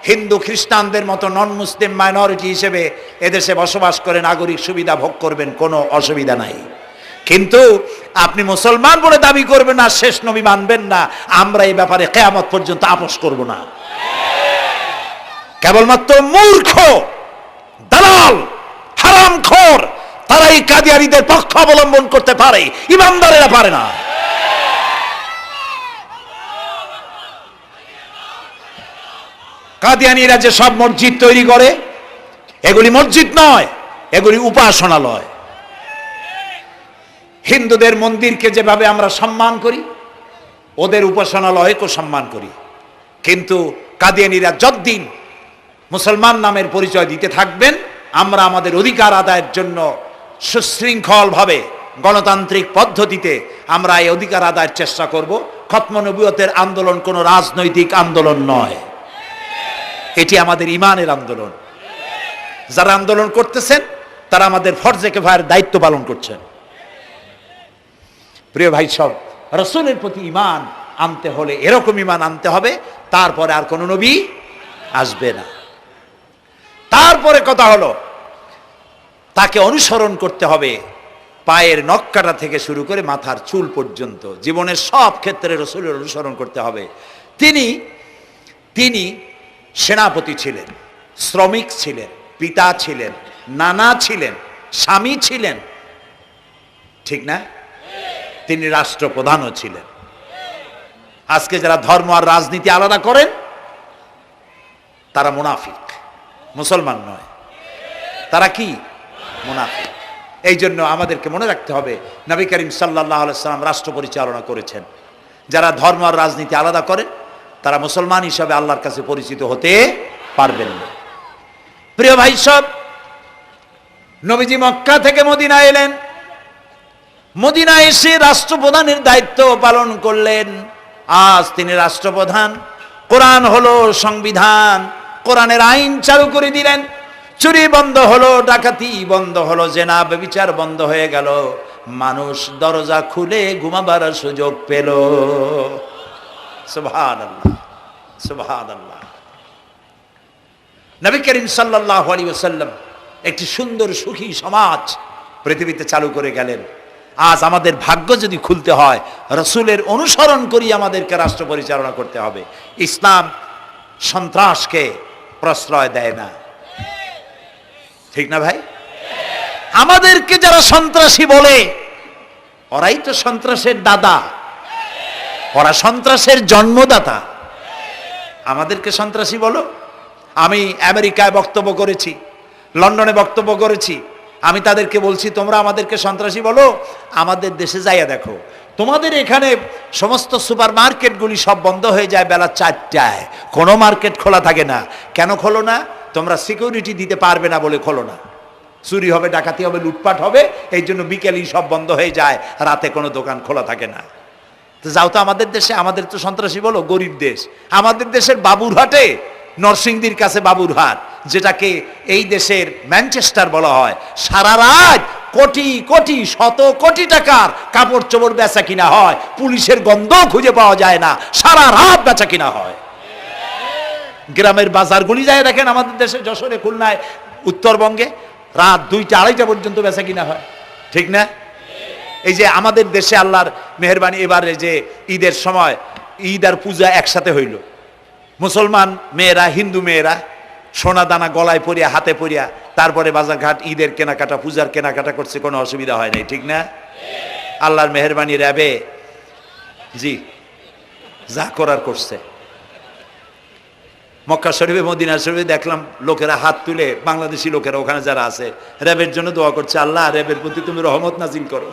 হিন্দু খ্রিস্টানদের মতো নন মুসলিম মাইনরিটি হিসেবে এদেশে বসবাস করে নাগরিক সুবিধা ভোগ করবেন, কোনো অসুবিধা নাই। কিন্তু আপনি মুসলমান বলে দাবি করবেন না, শেষ নবী মানবেন না, আমরা এই ব্যাপারে কিয়ামত পর্যন্ত আপোষ করব না। কেবলমাত্র মূর্খ, দালাল, হারামখোর তারাই কাদিয়ানীদের পক্ষ অবলম্বন করতে পারে, ইমানদারেরা পারে না। কাদিয়ানীরা যে সব মসজিদ তৈরি করে, এগুলি মসজিদ নয়, এগুলি উপাসনালয়। হিন্দুদের মন্দিরকে যেভাবে আমরা সম্মান করি, ওদের উপাসনালয়কেও সম্মান করি। কিন্তু কাদিয়ানীরা যতদিন মুসলমান নামের পরিচয় দিতে থাকবেন, আমরা আমাদের অধিকার আদায়ের জন্য সুশৃঙ্খলভাবে গণতান্ত্রিক পদ্ধতিতে আমরা এই অধিকার আদায়ের চেষ্টা করব। খতমে নবুয়তের আন্দোলন কোনো রাজনৈতিক আন্দোলন নয়, এটি আমাদের ইমানের আন্দোলন। যারা আন্দোলন করতেছেন তারা আমাদের ফরজে কিফায়ার দায়িত্ব পালন করছেন। প্রিয় ভাই সব, রাসূলের প্রতি ঈমান আনতে হলে এরকম ঈমান আনতে হবে, তারপরে আর কোনো নবী আসবে না। তারপরে কথা হলো তাকে অনুসরণ করতে হবে পায়ের নখকাটা থেকে শুরু করে মাথার চুল পর্যন্ত, জীবনের সব ক্ষেত্রে রাসূলের অনুসরণ করতে হবে। তিনি সেনাপতি ছিলেন, শ্রমিক ছিলেন, পিতা ছিলেন, নানা ছিলেন, স্বামী ছিলেন, ঠিক না? তিনি রাষ্ট্রপ্রধানও ছিলেন। আজকে যারা ধর্ম আর রাজনীতি আলাদা করেন তারা মুনাফিক, মুসলমান নয়, তারা কি? মুনাফিক। এই জন্য আমাদেরকে মনে রাখতে হবে নবী করিম সাল্লাল্লাহু আলাইহি সাল্লাম রাষ্ট্র পরিচালনা করেছেন। যারা ধর্ম আর রাজনীতি আলাদা করেন তারা মুসলমান হিসাবে আল্লাহর কাছে পরিচিত হতে পারবেন না। প্রিয় ভাই সব, নবীজি মক্কা থেকে মদিনা এলেন, মদিনায় এসে রাষ্ট্রপ্রধানের দায়িত্ব পালন করলেন। আজ তিনি রাষ্ট্রপ্রধান। কোরআন হলো সংবিধান, কোরআনের আইন চালু করে দিলেন। চুরি বন্ধ হলো, ডাকাতি বন্ধ হলো, জেনা ব্যভিচার বন্ধ হয়ে গেল। মানুষ দরজা খুলে ঘুমাবার সুযোগ পেল। সুবহানাল্লাহ, সুবহানাল্লাহ। নবী করিম সাল্লাল্লাহু আলাইহি ওয়াসাল্লাম একটি সুন্দর সুখী সমাজ পৃথিবীতে চালু করে গেলেন। আজ আমাদের ভাগ্য যদি খুলতে হয়, রাসূলের অনুসরণ করি আমাদেরকে রাষ্ট্র পরিচালনা করতে হবে। ইসলাম সন্ত্রাসকে প্রশ্রয় দেয় না, ঠিক না ভাই? আমাদেরকে যারা সন্ত্রাসী বলে, ওরাই তো সন্ত্রাসের দাদা, ওরা সন্ত্রাসের জন্মদাতা। আমাদেরকে সন্ত্রাসী বলো? আমি আমেরিকায় বক্তব্য করেছি, লন্ডনে বক্তব্য করেছি, আমি তাদেরকে বলছি তোমরা আমাদেরকে সন্ত্রাসী বলো, আমাদের দেশে যাইয়া দেখো, তোমাদের এখানে সমস্ত সুপার মার্কেটগুলি সব বন্ধ হয়ে যায় বেলা 4টায়, কোনো মার্কেট খোলা থাকে না। কেন খোলো না? তোমরা সিকিউরিটি দিতে পারবে না বলে খোলো না। চুরি হবে, ডাকাতি হবে, লুটপাট হবে, এই জন্য বিকেলই সব বন্ধ হয়ে যায়, রাতে কোনো দোকান খোলা থাকে না। তো যাও তো আমাদের দেশে, আমাদের তো সন্ত্রাসী বলো, গরিব দেশ। আমাদের দেশের বাবুরহাটে, নরসিংদীর কাছে বাবুরহাট, যেটাকে এই দেশের ম্যানচেস্টার বলা হয়, সারা রাত কোটি কোটি শত কোটি টাকার কাপড় চোপড় বেচা কিনা হয়, পুলিশের গন্ধ খুঁজে পাওয়া যায় না, সারা রাত বেচা কিনা হয়। গ্রামের বাজারগুলি যায় দেখেন, আমাদের দেশে যশোরে, খুলনায়, উত্তরবঙ্গে রাত 2টা 2:30 পর্যন্ত বেচা কিনা হয়, ঠিক না? এই যে আমাদের দেশে আল্লাহর মেহেরবানি, এবারে যে ঈদের সময় ঈদ আর পূজা একসাথে হইল, মুসলমান মেয়েরা, হিন্দু মেয়েরা সোনা দানা গলায় পরিয়া, হাতে পরিয়া, তারপরে বাজারঘাট ঈদের কেনাকাটা, পূজার কেনাকাটা করছে, কোনো অসুবিধা হয় নাই, ঠিক না? আল্লাহর মেহেরবানি, র্যাবে জি যা করার করছে। মক্কা শরীফে, মদিনা শরীফে দেখলাম লোকেরা হাত তুলে, বাংলাদেশি লোকেরা ওখানে যারা আছে, র্যাবের জন্য দোয়া করছে, আল্লাহ র্যাবের প্রতি তুমি রহমত নাজিল করো,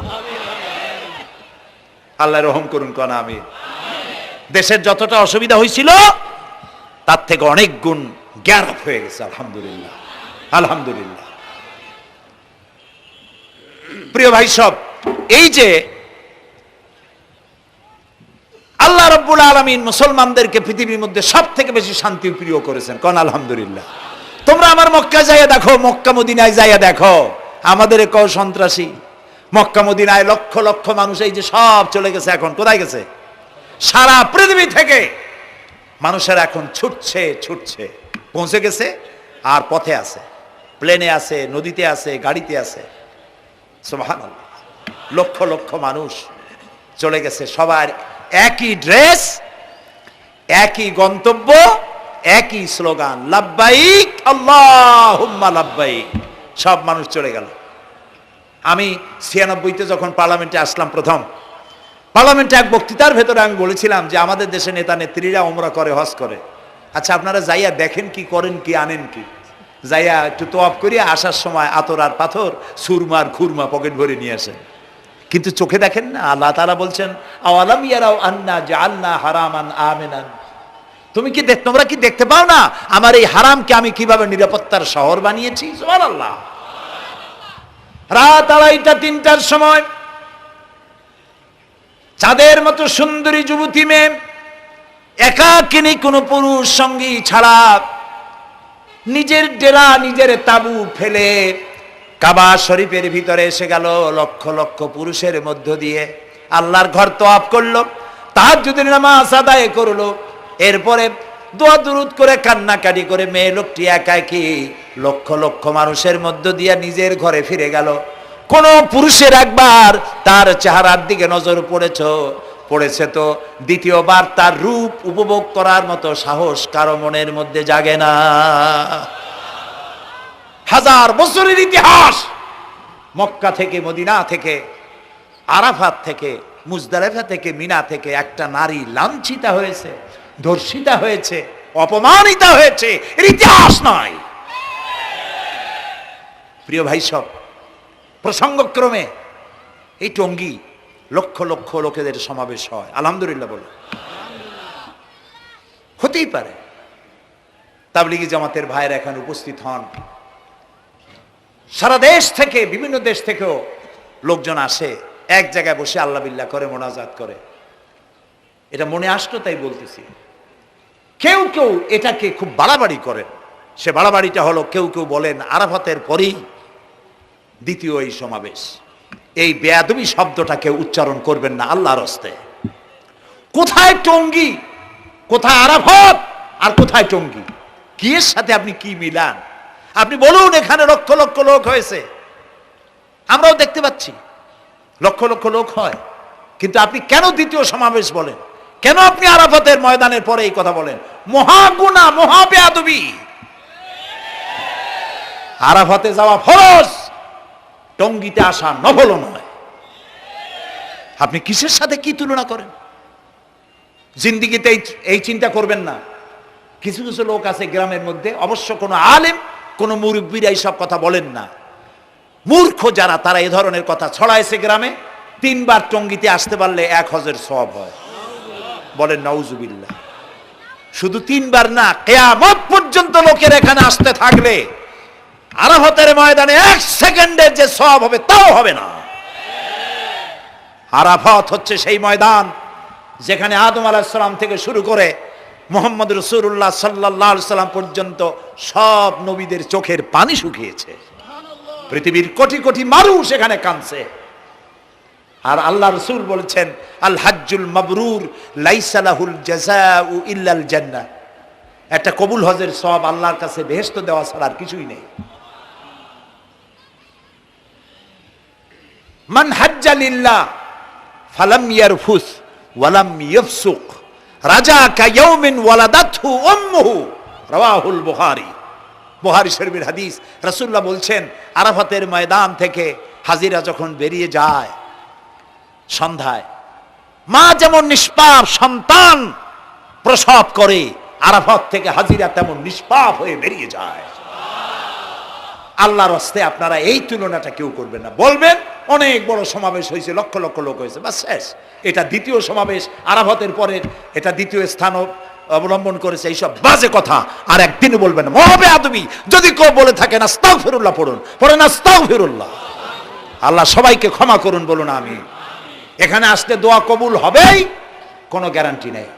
আল্লাহ রহম করুন কনা। আমি দেশের যতটা অসুবিধা হয়েছিল তার থেকে অনেক গুণ গ্যারাপ হয়ে গেছে, আলহামদুলিল্লাহ, আলহামদুলিল্লাহ। প্রিয় ভাই সব, এই যে আল্লাহ রাব্বুল আলামিন মুসলমানদেরকে পৃথিবীর মধ্যে সব থেকে বেশি শান্তি প্রিয় করেছেন, কোন আলহামদুলিল্লাহ। তোমরা আমার মক্কা যাইয়া দেখো, মক্কা মদিনায় যাইয়া দেখো, আমাদের কেউ সন্ত্রাসী? মক্কা মদিনায় লক্ষ লক্ষ মানুষ এই যে সব চলে গেছে, এখন কোথায় গেছে? সারা পৃথিবী থেকে মানুষের এখন ছুটছে ছুটছে, পৌঁছে গেছে, আর পথে আছে, প্লেনে আছে, নদীতে আছে, গাড়িতে আছে। সুবহানাল্লাহ, লক্ষ লক্ষ মানুষ চলে গেছে, সবার একই ড্রেস, একই গন্তব্য, একই স্লোগান, লাব্বাইক আল্লাহুম্মা লাব্বাইক। সব মানুষ চলে গেল। আমি 96-তে যখন পার্লামেন্টে আসলাম, প্রথম পার্লামেন্টে এক বক্তৃতার ভেতরে আমি বলেছিলাম যে আমাদের দেশে নেতা নেত্রীরা উমরা করে, হজ করে। আচ্ছা, আপনারা যাইয়া দেখেন কি, করেন কি, আনেন কি? যাইয়া একটু তোয়াব করিয়া আসার সময় আতর আর পাথর, সুরমার খুরমা পকেট ভরে নিয়ে আসেন, কিন্তু চোখে দেখেন না। আল্লাহ তাআলা বলছেন, আওয়ালাম ইয়ারাউ আন্না জাআলনা হারামান আমিনান। তোমরা কি দেখতে পাও না আমার এই হারামকে আমি কিভাবে নিরাপত্তার শহর বানিয়েছি? সুবহানাল্লাহ। রাত 2:30-3টার সময় চাঁদের মতো সুন্দরী যুবতী মেয়ে, একাকিনী, কোনো পুরুষ সঙ্গী ছাড়া, নিজের ডেরা, নিজের তাবু ফেলে কাবা শরীফের ভিতরে এসে গেল। লক্ষ লক্ষ পুরুষের মধ্য দিয়ে আল্লাহর ঘর তওয়াফ করলো, তাহাজ্জুদের নামাজ আদায় করলো, এরপরে দোয়া দুরুদ করে, কান্নাকাটি করে, মেয়ে লোকটি একাকী লক্ষ লক্ষ মানুষের মধ্য দিয়ে নিজের ঘরে ফিরে গেল। কোন পুরুষের একবার তার চেহারার দিকে নজর পড়েছে তো দ্বিতীয়বার তার রূপ উপভোগ করার মতো সাহস কারো মনের মধ্যে জাগে না। হাজার বছরের ইতিহাস, মক্কা থেকে, মদিনা থেকে, আরাফাত থেকে, মুজদালিফা থেকে, মিনা থেকে একটা নারী লাঞ্ছিতা হয়েছে, ধর্ষিতা হয়েছে, অপমানিতা হয়েছে, এর ইতিহাস নয়। প্রিয় ভাই সব, প্রসঙ্গক্রমে এই টঙ্গী লক্ষ লক্ষ লোকেদের সমাবেশ হয়, আলহামদুলিল্লাহ বলে। হতেই পারে তাবলিগি জামাতের ভাইয়েরা এখানে উপস্থিত হন, সারা দেশ থেকে, বিভিন্ন দেশ থেকেও লোকজন আসে, এক জায়গায় বসে আল্লাহ বিল্লাহ করে, মোনাজাত করে। এটা মনে আসলো তাই বলতেছি। কেউ কেউ এটাকে খুব বাড়াবাড়ি করেন। সে বাড়াবাড়িটা হলো, কেউ কেউ বলেন আরাফাতের পরেই দ্বিতীয় এই সমাবেশ। এই বেয়াদবি শব্দটাকে উচ্চারণ করবেন না আল্লাহর হস্তে। কোথায় টঙ্গী, কোথায় আরাফাত, আর কোথায় টঙ্গী? কি এর সাথে আপনি কি মিলান? আপনি বলুন এখানে লক্ষ লক্ষ লোক হয়েছে, আমরাও দেখতে পাচ্ছি লক্ষ লক্ষ লোক হয়, কিন্তু আপনি কেন দ্বিতীয় সমাবেশ বলেন? কেন আপনি আরাফাতের ময়দানের পরে এই কথা বলেন? মহাগুনাহ, মহা বেয়াদবি। আরাফাতে যাওয়া ফরজ, টঙ্গীতে আসা নফল নয়। আপনি কিসের সাথে কি তুলনা করেন? জিন্দিগিতে এই চিন্তা করবেন না। কিছু কিছু লোক আছে গ্রামের মধ্যে, অবশ্য কোনো আলেম, কোনো মুরব্বীরা এইসব কথা বলেন না। মূর্খ যারা, তারা এই ধরনের কথা ছড়াইছে গ্রামে। 3 বার টঙ্গীতে আসতে পারলে 1 হজের সওয়াব হয়। বলেন নাউজুবিল্লাহ। শুধু 3 বার না, কিয়ামত পর্যন্ত লোকের এখানে আসতে থাকলে আরাফাতের ময়দানে 1 সেকেন্ডের যে সওয়াব হবে তাও হবে না। আরাফাত হচ্ছে সেই ময়দান যেখানে আদম আলাইহিস সালাম থেকে শুরু করে মুহাম্মদ রাসূলুল্লাহ সাল্লাল্লাহু আলাইহি সাল্লাম পর্যন্ত সব নবীদের চোখের পানি শুকিয়েছে। পৃথিবীর কোটি কোটি মানুষ এখানে কাঁদছে। আর আল্লাহ রাসূল বলেছেন, আল হাজ্জুল মাবরুর লাইসা লাহুল জাযাউ ইল্লাল জান্নাহ। একটা কবুল হজের সওয়াব আল্লাহর কাছে বেহেশত দেওয়া ছাড়া আর কিছুই নেই। মান হাজ্জা লিল্লাহ ফালাম ইয়ারফুস ওয়ালাম ইয়াফসুক রাজাকা ইয়াউমিন ওয়ালাদাতহু উম্মুহু, রাওয়াহুল বুখারী। বুখারী শরীফের হাদিস। রাসূলুল্লাহ বলছেন, আরাফাতের ময়দান থেকে হাজিরা যখন বেরিয়ে যায় সন্ধ্যায়, মা যেমন নিষ্পাপ সন্তান প্রসব করে, আরাফাত থেকে হাজিরা তেমন নিষ্পাপ হয়ে বেরিয়ে যায়। আল্লাহর হস্তে আপনারা এই তুলনাটা কেউ করবেন না। বলবেন অনেক বড় সমাবেশ হয়েছে, লক্ষ লক্ষ লোক হয়েছে, বাস শেষ। এটা দ্বিতীয় সমাবেশ, আরাফাতের পরের এটা দ্বিতীয় স্থান অবলম্বন করেছে। এইসব বাজে কথা আর একদিনও বলবেন না। মহাবে আদমি যদি কেউ বলে থাকেন আস্তাগফিরুল্লাহ পড়ুন, পড়েন আস্তাগফিরুল্লাহ। আল্লাহ সবাইকে ক্ষমা করুন, বলুন আমি। এখানে আসলে দোয়া কবুল হবেই, কোনো গ্যারান্টি নেই,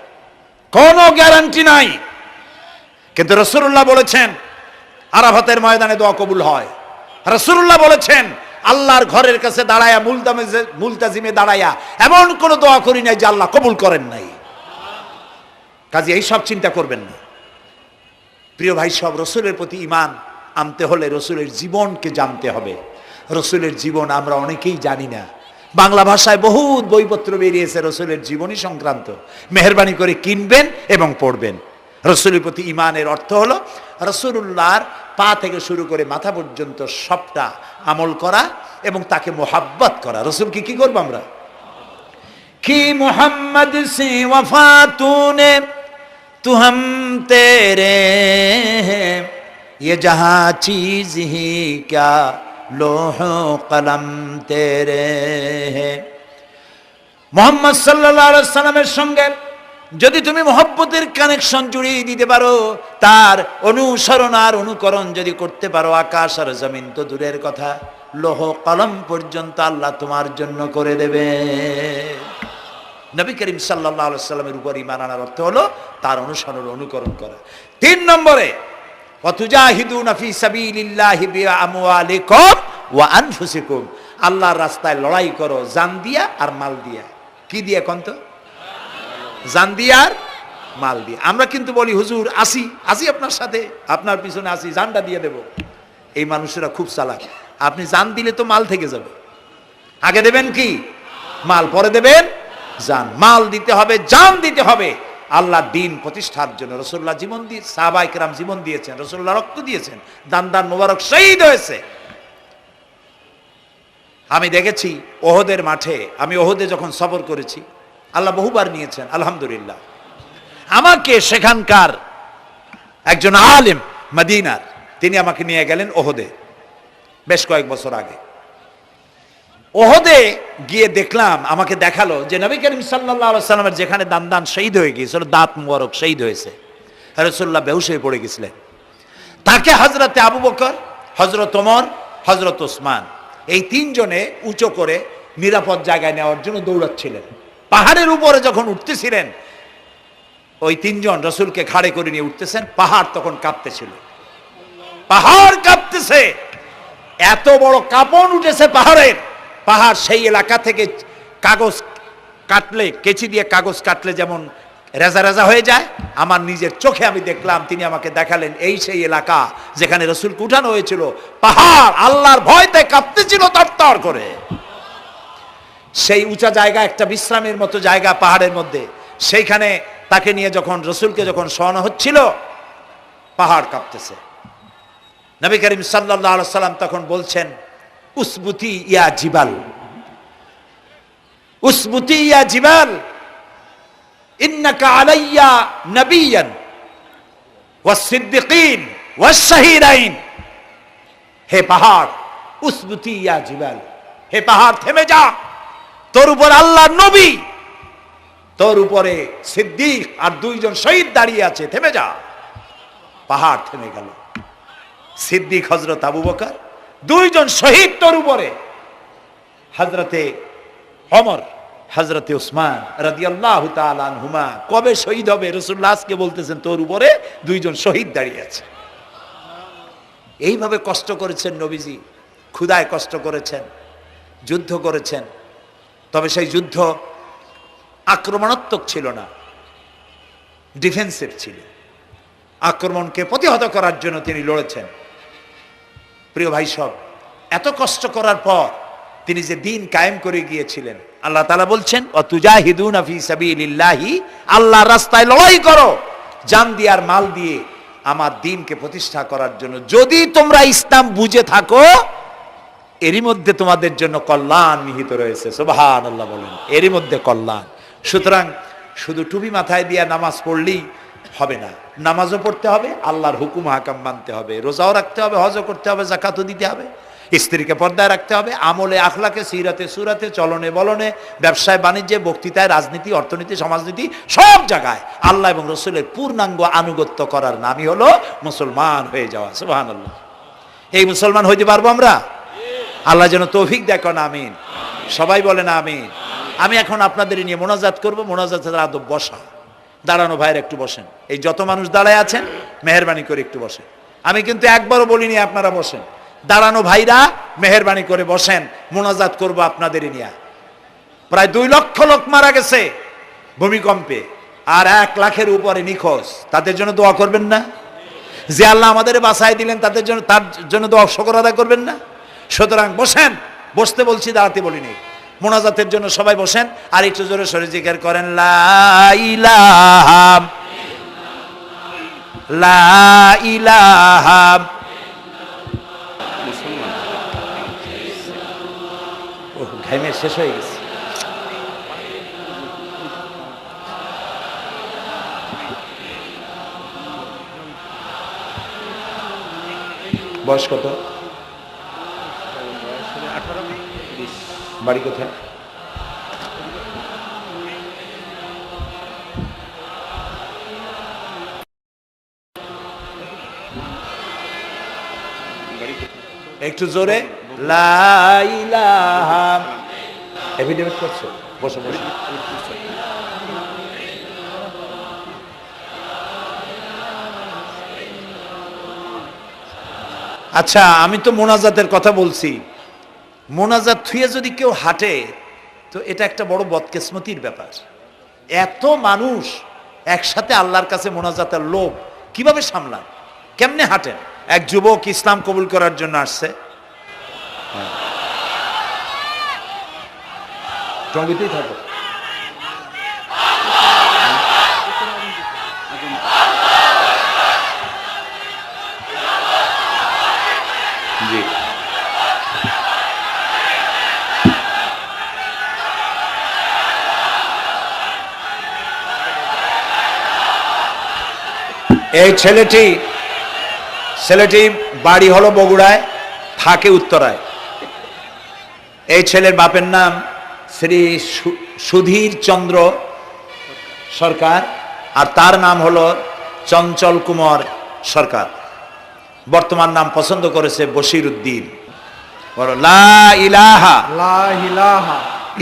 কোনো গ্যারান্টি নাই। কিন্তু রাসূলুল্লাহ বলেছেন আরাফাতের ময়দানে দোয়া কবুল হয়। রাসূলুল্লাহ বলেছেন আল্লাহর ঘরের কাছে দাঁড়ায়া, মুলতাজিমে দাঁড়ায়া এমন কোন দোয়া করি নাই যে আল্লাহ কবুল করেন নাই। কাজে এই সব চিন্তা করবেন না। প্রিয় ভাই, সব রসুলের প্রতি ঈমান আনতে হলে রসুলের জীবনকে জানতে হবে। রসুলের জীবন আমরা অনেকেই জানি না। বাংলা ভাষায় বহুত বইপত্র বেরিয়েছে রসুলের জীবনী সংক্রান্ত। মেহেরবানি করে কিনবেন এবং পড়বেন। রসুলের প্রতি ঈমানের অর্থ হলো রসুলুল্লাহর পা থেকে শুরু করে মাথা পর্যন্ত সবটা আমল করা এবং তাকে মোহাব্বত করা। রসুলকে কি করবো আমরা? কি মোহাম্মদ সে ওয়াফা তূনে তু হাম তেরে ये जहां चीज ही क्या लोह कलम तेरे हैं। মোহাম্মদ সাল্লাল্লাহু আলাইহি সাল্লামের সঙ্গে যদি তুমি মহব্বতের কানেকশন জুড়িয়ে দিতে পারো, তার অনুসরণ আর অনুকরণ যদি করতে পারো, আকাশ আর জমিন তো দূরের কথা, লৌহ কলম পর্যন্ত আল্লাহ তোমার জন্য করে দেবে। নবী করিম সাল্লাল্লাহু আলাইহি সাল্লামের উপর ঈমান আনার অর্থ হলো তার অনুসরণ অনুকরণ করা। 3 নম্বরে ওয়াতুজাহিদুনা ফি সাবিলিল্লাহি বিআমওয়ালিকুম ওয়া আনফুসিকুম। আল্লাহর রাস্তায় লড়াই করো জান দিয়া আর মাল দিয়া। কি দিয়া কোন তো? জান দিয়া আর মাল দিয়া। আমরা কিন্তু বলি হুজুর আসি আপনার সাথে, আপনার পিছনে আসি, জানটা দিয়ে দেব। এই মানুষেরা খুব চালাক। আপনি জান দিলে তো মাল থেকে যাবে। আগে দেবেন কি? মাল, পরে দেবেন জান। মাল দিতে হবে, জান দিতে হবে আল্লাহর দ্বীন প্রতিষ্ঠার জন্য। রাসূলুল্লাহ জীবন দিয়ে, সাহাবায়ে কেরাম জীবন দিয়েছেন, রাসূলুল্লাহ রক্ত দিয়েছেন, দান মোবারক শহীদ হয়েছে। আমি দেখেছি ওহদের মাঠে, আমি ওহদে যখন সফর করেছি, আল্লাহ বহুবার নিয়েছেন আলহামদুলিল্লাহ। আমাকে সেখানকার একজন আলেম মদিনার, তিনি আমাকে নিয়ে গেলেন ওহদে বেশ কয়েক বছর আগে। ওহদে গিয়ে দেখলাম, আমাকে দেখালো যে নবী করিম সাল্লাল্লাহু আলাইহি সাল্লামের যেখানে দান শহীদ হয়ে গিয়েছিল, দাঁত মুবারক শহীদ হয়েছে, রাসূলুল্লাহ বেহুশ হয়ে পড়ে গেছিলেন। তাকে হযরতে আবু বকর, হযরত ওমর, হযরত ওসমান, এই 3 জনে উঁচু করে নিরাপদ জায়গায় নেওয়ার জন্য দৌড়াচ্ছিলেন। পাহাড়ের উপরে যখন উঠতেছিলেন, ওই তিনজন রসুলকে ঘাড়ে করে নিয়ে উঠতেছেন, পাহাড় তখন কাঁপতেছিল, পাহাড় কাঁপতেছে, এত বড় কাঁপন উঠেছে পাহাড়ের। পাহাড় সেই এলাকা থেকে কাগজ কাটলে, কেচি দিয়ে কাগজ কাটলে যেমন রেজা রেজা হয়ে যায়, আমার নিজের চোখে আমি দেখলাম, তিনি আমাকে দেখালেন, এই সেই এলাকা যেখানে রসুলকে উঠানো হয়েছিল। পাহাড় আল্লাহর ভয়তে কাঁপতেছিল তরতর করে। সেই উঁচা জায়গা, একটা বিশ্রামের মতো জায়গা পাহাড়ের মধ্যে, সেইখানে তাকে নিয়ে যখন রসুলকে যখন শোয়ানো হচ্ছিল, পাহাড় কাঁপতেছে। নবী করিম সাল্লাল্লাহু আলাইহি সাল্লাম তখন বলছেন, উসবুতি ইয়া জিবাল, উসবুতি ইয়া জিবাল, ইন্নাকা আলাইয়া নবিয়ান ওয়াস সিদ্দিকিন ওয়াস শাহীদাইন। হে পাহাড়, উসবুতি ইয়া জিবাল, হে পাহাড় থেমে যা, তোর উপর আল্লাহর নবী, তোর উপরে সিদ্দিক আর দুইজন শহীদ দাঁড়িয়ে আছে, থেমে যা। পাহাড় থেমে গেল। সিদ্দিক হযরত আবু বকর, দুইজন শহীদ তোর উপরে, হযরতে ওমর, হযরতে উসমান রাদিয়াল্লাহু তাআলা আনহুমা। কবে শহীদ হবে? রাসূলুল্লাহ আজকে বলতেছেন তোর উপরে দুইজন শহীদ দাঁড়িয়ে আছে। এইভাবে কষ্ট করেছেন নবীজি, ক্ষুধায় কষ্ট করেছেন, যুদ্ধ করেছেন। তবে সেই যুদ্ধ আক্রমণাত্মক ছিল না, ডিফেন্সিভ ছিল। আক্রমণকে প্রতিহত করার জন্য তিনি লড়েছেন। প্রিয় ভাই সব, এত কষ্ট করার পর তিনি যে দিন কায়েম করে গিয়েছিলেন, আল্লাহ তাআলা বলছেন, ওয়াতুজাহিদুনা ফি সাবিলিল্লাহি, আল্লাহর রাস্তায় লড়াই করো জান দিয়ে আর মাল দিয়ে আমার দ্বীনকে প্রতিষ্ঠা করার জন্য। যদি তোমরা ইসলাম বুঝে থাকো, এরই মধ্যে তোমাদের জন্য কল্যাণ নিহিত রয়েছে। সুবহানাল্লাহ বলেন, এরই মধ্যে কল্যাণ। সুতরাং শুধু টুপি মাথায় দিয়ে নামাজ পড়লেই হবে না, নামাজও পড়তে হবে, আল্লাহর হুকুম হাকাম মানতে হবে, রোজাও রাখতে হবে, হজও করতে হবে, যাকাতও দিতে হবে, স্ত্রীকে পর্দায় রাখতে হবে, আমলে আখলাকে, সিরাতে সুরাতে, চলনে বলনে, ব্যবসায় বাণিজ্যে, বক্তৃতায়, রাজনীতি, অর্থনীতি, সমাজনীতি, সব জায়গায় আল্লাহ এবং রসুলের পূর্ণাঙ্গ আনুগত্য করার নামই হলো মুসলমান হয়ে যাওয়া। সুবহানাল্লাহ। এই মুসলমান হইতে পারবো আমরা? আল্লাহ যেন তৌফিক দেয়, কোন আমিন। সবাই বলেন আমিন। আমি এখন আপনাদের নিয়ে মোনাজাত করব। মোনাজাতের আদব বসা, দাঁড়ানো ভাইয়ের একটু বসেন। এই যত মানুষ দাঁড়ায় আছেন, মেহেরবানি করে একটু বসেন। আমি কিন্তু একবারও বলিনি আপনারা বসেন। দাঁড়ানো ভাইরা মেহেরবানি করে বসেন, মোনাজাত করব আপনাদের নিয়ে। প্রায় 2 লক্ষ লোক মারা গেছে ভূমিকম্পে, আর 1 লাখের উপরে নিখোঁজ। তাদের জন্য দোয়া করবেন না? যে আল্লাহ আমাদের বাঁচায় দিলেন, তাদের জন্য, তার জন্য দোয়া, শুকর আদায় করবেন না? সুতরাং বসেন, বসতে বলছি, দাঁড়াতে বলিনি। মোনাজাতের জন্য সবাই বসেন, আর একটু জোরে সরে জিকির করেন, লা ইলাহা লা ইলাহা। ঘামে শেষ হয়ে গেছে। বয়স কত? বাড়ি কোথায়? একটু জোরে, লা ইলাহা। এফিডেভিট করছো? বসো বসো। আচ্ছা, আমি তো মোনাজাতের কথা বলছি। মোনাজাত থুয়ে যদি কেউ হাঁটে, তো এটা একটা বড় বদকিসমতির ব্যাপার। এত মানুষ একসাথে আল্লাহর কাছে মোনাজাতের লোভ কিভাবে সামলান? কেমনে হাঁটেন? এক যুবক ইসলাম কবুল করার জন্য আসছে, টঙ্গিতেই থাকো। জি, এই ছেলেটি বাড়ি হলো বগুড়ায়, থাকে উত্তরায়। এই ছেলের বাপের নাম শ্রী সুধীর চন্দ্র সরকার, আর তার নাম হলো চঞ্চল কুমার সরকার। বর্তমান নাম পছন্দ করেছে বশির উদ্দিন। বলো লা ইলাহা লা ইলাহা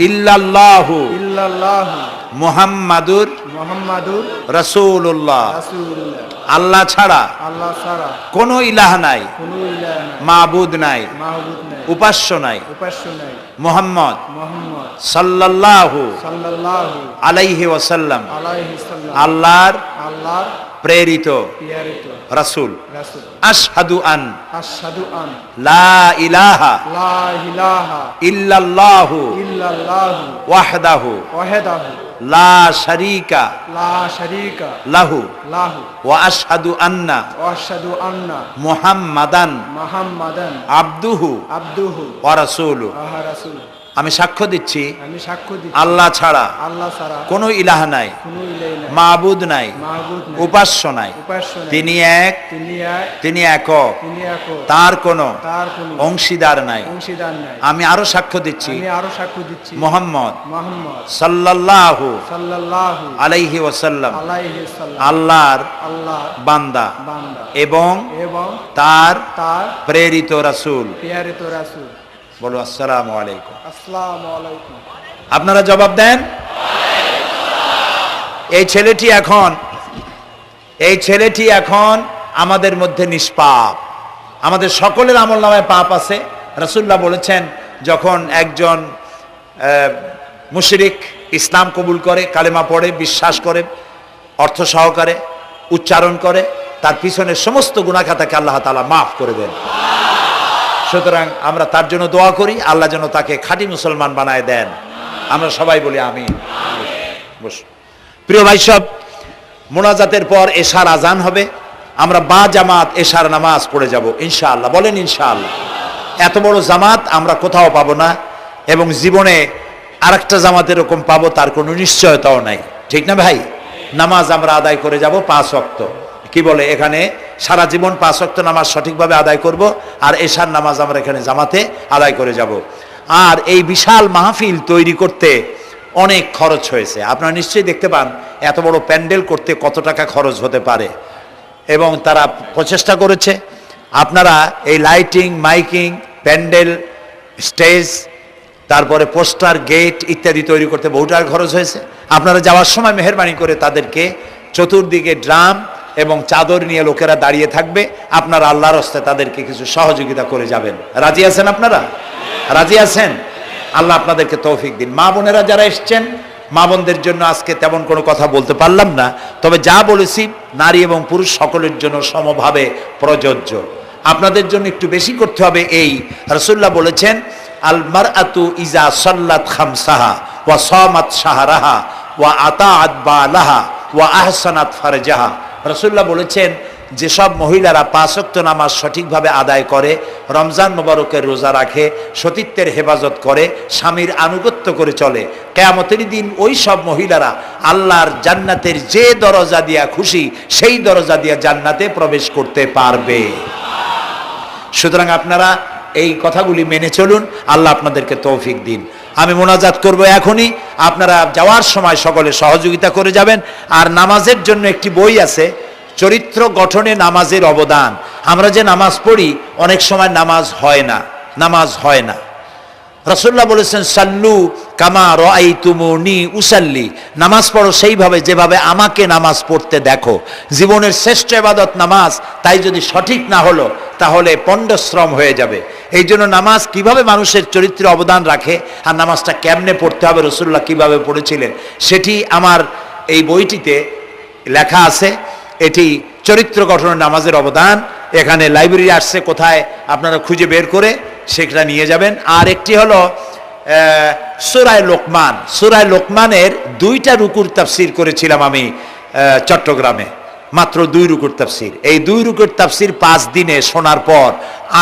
ইল্লাল্লাহু ইল্লাল্লাহু মুহাম্মাদুর মুহাম্মাদুর রাসূলুল্লাহ। রাসূলুল্লাহ। আল্লাহ ছাড়া আল্লাহ ছাড়া কোনো ইলাহ নাই, কোনো ইলাহ নাই, মাবুদ নাই, মাহবুব নাই, উপাস্য নাই। উপাস্য নাই। মুহাম্মদ মুহাম্মদ সাল্লাল্লাহু সাল্লাল্লাহু আলাইহি ওয়াসাল্লাম আলাইহি সাল্লাম আল্লাহর আল্লাহর প্রেরিত প্রিয়ারিত রাসূল। রাসূল। আশহাদু আন আশহাদু আন লা ইলাহা লা ইলাহা ইল্লাল্লাহু ইল্লাল্লাহু ওয়াহদাহু ওয়াহদাহু লা শারীকা লা শারীকা লাহু লাহু ওয়া আশহাদু আন্না ওয়া আশহাদু আন্না মুহাম্মাদান মুহাম্মাদান আবদুহু আবদুহু ওয়া রাসূলুহু। ওয়া রাসূলুহু। আমি সাক্ষ্য দিচ্ছি আমি সাক্ষ্য দিচ্ছি আল্লাহ ছাড়া আল্লাহ ছাড়া কোনো ইলাহ নাই, কোনো ইলাহ নাই, মাবুদ নাই, মাহবুব নাই, উপাস্য নাই। উপাস্য নাই। তিনি এক, তিনি এক, তিনি একক, তিনি একক, তার কোনো তার কোনো অংশীদার নাই। অংশীদার নাই। আমি আরো সাক্ষ্য দিচ্ছি আমি আরো সাক্ষ্য দিচ্ছি মুহাম্মদ মুহাম্মদ সাল্লাল্লাহু সাল্লাল্লাহু আলাইহি ওয়াসাল্লাম আলাইহি সাল্লাম আল্লাহর আল্লাহর বান্দা বান্দা এবং এবং তার তার প্রেরিত রাসূল। প্রিয়ারিত রাসূল। বলো আসসালামু আলাইকুম। আসসালামু আলাইকুম। আপনারা জবাব দেন। এই ছেলেটি এখন আমাদের মধ্যে নিষ্পাপ। আমাদের সকলের আমলনামায় পাপ আছে। রাসূলুল্লাহ বলেছেন, যখন একজন মুশরিক ইসলাম কবুল করে, কালেমা পড়ে, বিশ্বাস করে, অর্থ সহকারে উচ্চারণ করে, তার পিছনের সমস্ত গুনাহ খাতাকে আল্লাহ তাআলা মাফ করে দেন। সুতরাং আমরা তার জন্য দোয়া করি, আল্লাহ যেন তাকে খাঁটি মুসলমান বানায় দেন। আমরা সবাই বলি আমিন। প্রিয় ভাই সব, মোনাজাতের পর এশার আজান হবে। আমরা বা জামাত এশার নামাজ পড়ে যাব ইনশাআল্লাহ। বলেন ইনশাআল্লাহ। এত বড় জামাত আমরা কোথাও পাবো না, এবং জীবনে আরেকটা জামাত এরকম পাবো তার কোনো নিশ্চয়তাও নাই। ঠিক না ভাই? নামাজ আমরা আদায় করে যাব 5 ওয়াক্ত। কি বলে, এখানে সারা জীবন 5 ওয়াক্ত নামাজ সঠিকভাবে আদায় করব, আর এশার নামাজ আমরা এখানে জামাতে আদায় করে যাব। আর এই বিশাল মাহফিল তৈরি করতে অনেক খরচ হয়েছে। আপনারা নিশ্চয়ই দেখতে পান এত বড় প্যান্ডেল করতে কত টাকা খরচ হতে পারে, এবং তারা প্রচেষ্টা করেছে। আপনারা এই লাইটিং, মাইকিং, প্যান্ডেল, স্টেজ, তারপরে পোস্টার, গেট ইত্যাদি তৈরি করতে বহু টাকা খরচ হয়েছে। আপনারা যাওয়ার সময় মেহেরবানি করে তাদেরকে চতুর্দিকে ড্রাম এবং চাদর নিয়ে লোকেরা দাঁড়িয়ে থাকবে, আপনারা আল্লাহর হস্তে তাদেরকে কিছু সহযোগিতা করে যাবেন। রাজি আছেন আপনারা? রাজি আছেন? আল্লাহ আপনাদেরকে তৌফিক দিন। মা বোনেরা যারা এসছেন, মা বোনদের জন্য আজকে তেমন কোনো কথা বলতে পারলাম না, তবে যা বলেছি নারী এবং পুরুষ সকলের জন্য সমভাবে প্রযোজ্য। আপনাদের জন্য একটু বেশি করতে হবে। এই রাসূলুল্লাহ বলেছেন, আল মারআতু ইজা সাল্লাত খামসাহা ওয়া সামাত শাহরাহা ওয়া আতাআত বালাহা ওয়া আহসানাত ফারজাহা। রাসূলুল্লাহ বলেছেন, যেসব মহিলারা 5 ওয়াক্ত নামাজ সঠিকভাবে আদায় করে, রমজান মোবারকের রোজা রাখে, সতীত্বের হেফাজত করে, স্বামীর আনুগত্য করে চলে, কিয়ামতের দিন ওই সব মহিলারা আল্লাহর জান্নাতের যে দরজা দিয়া খুশি সেই দরজা দিয়া জান্নাতে প্রবেশ করতে পারবে। সুতরাং আপনারা এই কথাগুলি মেনে চলুন, আল্লাহ আপনাদেরকে তৌফিক দিন। আমি মোনাজাত করব এখনই, আপনারা যাওয়ার সময় সকলে সহযোগিতা করে যাবেন। আর নামাজের জন্য একটি বই আছে, চরিত্র গঠনে নামাজের অবদান। আমরা যে নামাজ পড়ি অনেক সময় নামাজ হয় না। রাসূলুল্লাহ বলেছেন, সাল্লু কামা রাআইতুমুনি উসাল্লি। নামাজ পড়ো সেইভাবে যেভাবে আমাকে নামাজ পড়তে দেখো। জীবনের শ্রেষ্ঠ ইবাদত নামাজ, তাই যদি সঠিক না হলো তাহলে পণ্ডশ্রম হয়ে যাবে। এই জন্য নামাজ কিভাবে মানুষের চরিত্রে অবদান রাখে, আর নামাজটা কেমনে পড়তে হবে, রাসূলুল্লাহ কিভাবে পড়েছিলেন, সেটি আমার এই বইটিতে লেখা আছে। এটি চরিত্র গঠনের নামাজের অবদান। এখানে লাইব্রেরি আসছে, কোথায় আপনারা খুঁজে বের করে সেটা নিয়ে যাবেন। আর একটি হলো সূরা লোকমান। সূরা লোকমানের 2টা রুকুর তাফসীর করেছিলাম আমি চট্টগ্রামে, মাত্র 2 রুকুর তাফসীর। এই 2 রুকুর তাফসীর 5 দিনে শোনার পর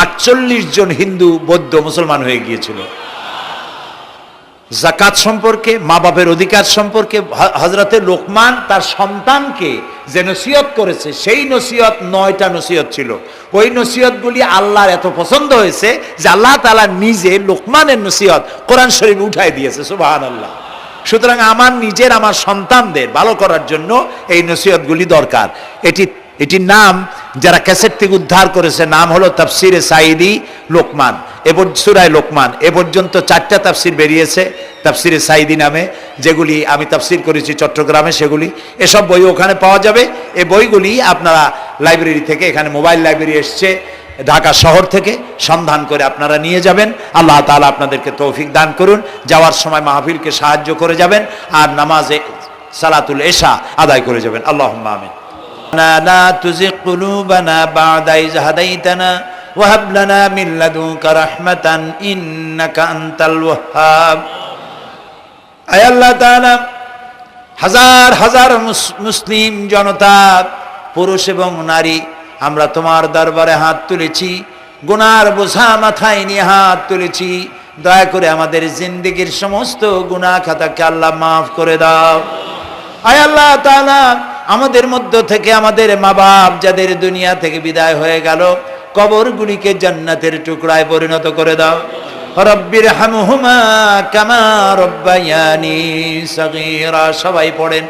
48 জন হিন্দু, বৌদ্ধ, মুসলমান হয়ে গিয়েছিল। যাকাত সম্পর্কে, মা বাপের অধিকার সম্পর্কে হযরতে লোকমান তার সন্তানকে যে নসিহত করেছে, সেই নসিহত 9টা নসিহত ছিল। ওই নসিহতগুলি আল্লাহর এত পছন্দ হয়েছে যে আল্লাহ তাআলা নিজে লোকমানের নসিহত কোরআন শরীফ উঠায় দিয়েছে। সুবহানাল্লাহ। সুতরাং আমার সন্তানদের ভালো করার জন্য এই নসিহতগুলি দরকার। এটির নাম যারা ক্যাসেট থেকে উদ্ধার করেছে, নাম হলো তাফসিরে সাঈদী লোকমান। সূরা লোকমান এ পর্যন্ত 4টা তাফসির বেরিয়েছে, তাফসিরে সাইদি নামে, যেগুলি আমি তাফসির করেছি চট্টগ্রামে, সেগুলি এসব বই ওখানে পাওয়া যাবে। এই বইগুলি আপনারা লাইব্রেরি থেকে, এখানে মোবাইল লাইব্রেরি এসছে ঢাকা শহর থেকে, সন্ধান করে আপনারা নিয়ে যাবেন। আল্লাহ তাআলা আপনাদেরকে তৌফিক দান করুন। যাওয়ার সময় মাহফিলকে সাহায্য করে যাবেন, আর নামাজে সালাতুল এশা আদায় করে যাবেন। আল্লাহুম্মা আমিন। লা তুযিগ কুলুবানা বা'দা ইয হাদাইতানা ওয়া হাব লানা মিন লাদুনকা রাহমাতান ইন্নাকা আনতাল ওয়াহ্হাব। আয় আল্লাহ তাআলা, হাজার হাজার মুসলিম জনতা, পুরুষ এবং নারী, আমরা তোমার দরবারে হাত তুলেছি, গুনার বোঝা মাথায় নিয়ে হাত তুলেছি। দয়া করে আমাদের জিন্দেগীর সমস্ত গুনাহ খাতাকে আল্লাহ মাফ করে দাও। আয় আল্লাহ তাআলা, আমাদের মধ্য থেকে আমাদের মা বাপ যাদের দুনিয়া থেকে বিদায় হয়ে গেল, কবরগুলিকে জান্নাতের টুকরায় পরিণত করে দাও। রব্বির হামহুমা কামা রব্বায়ানি সগীরা। সবাই পড়েন,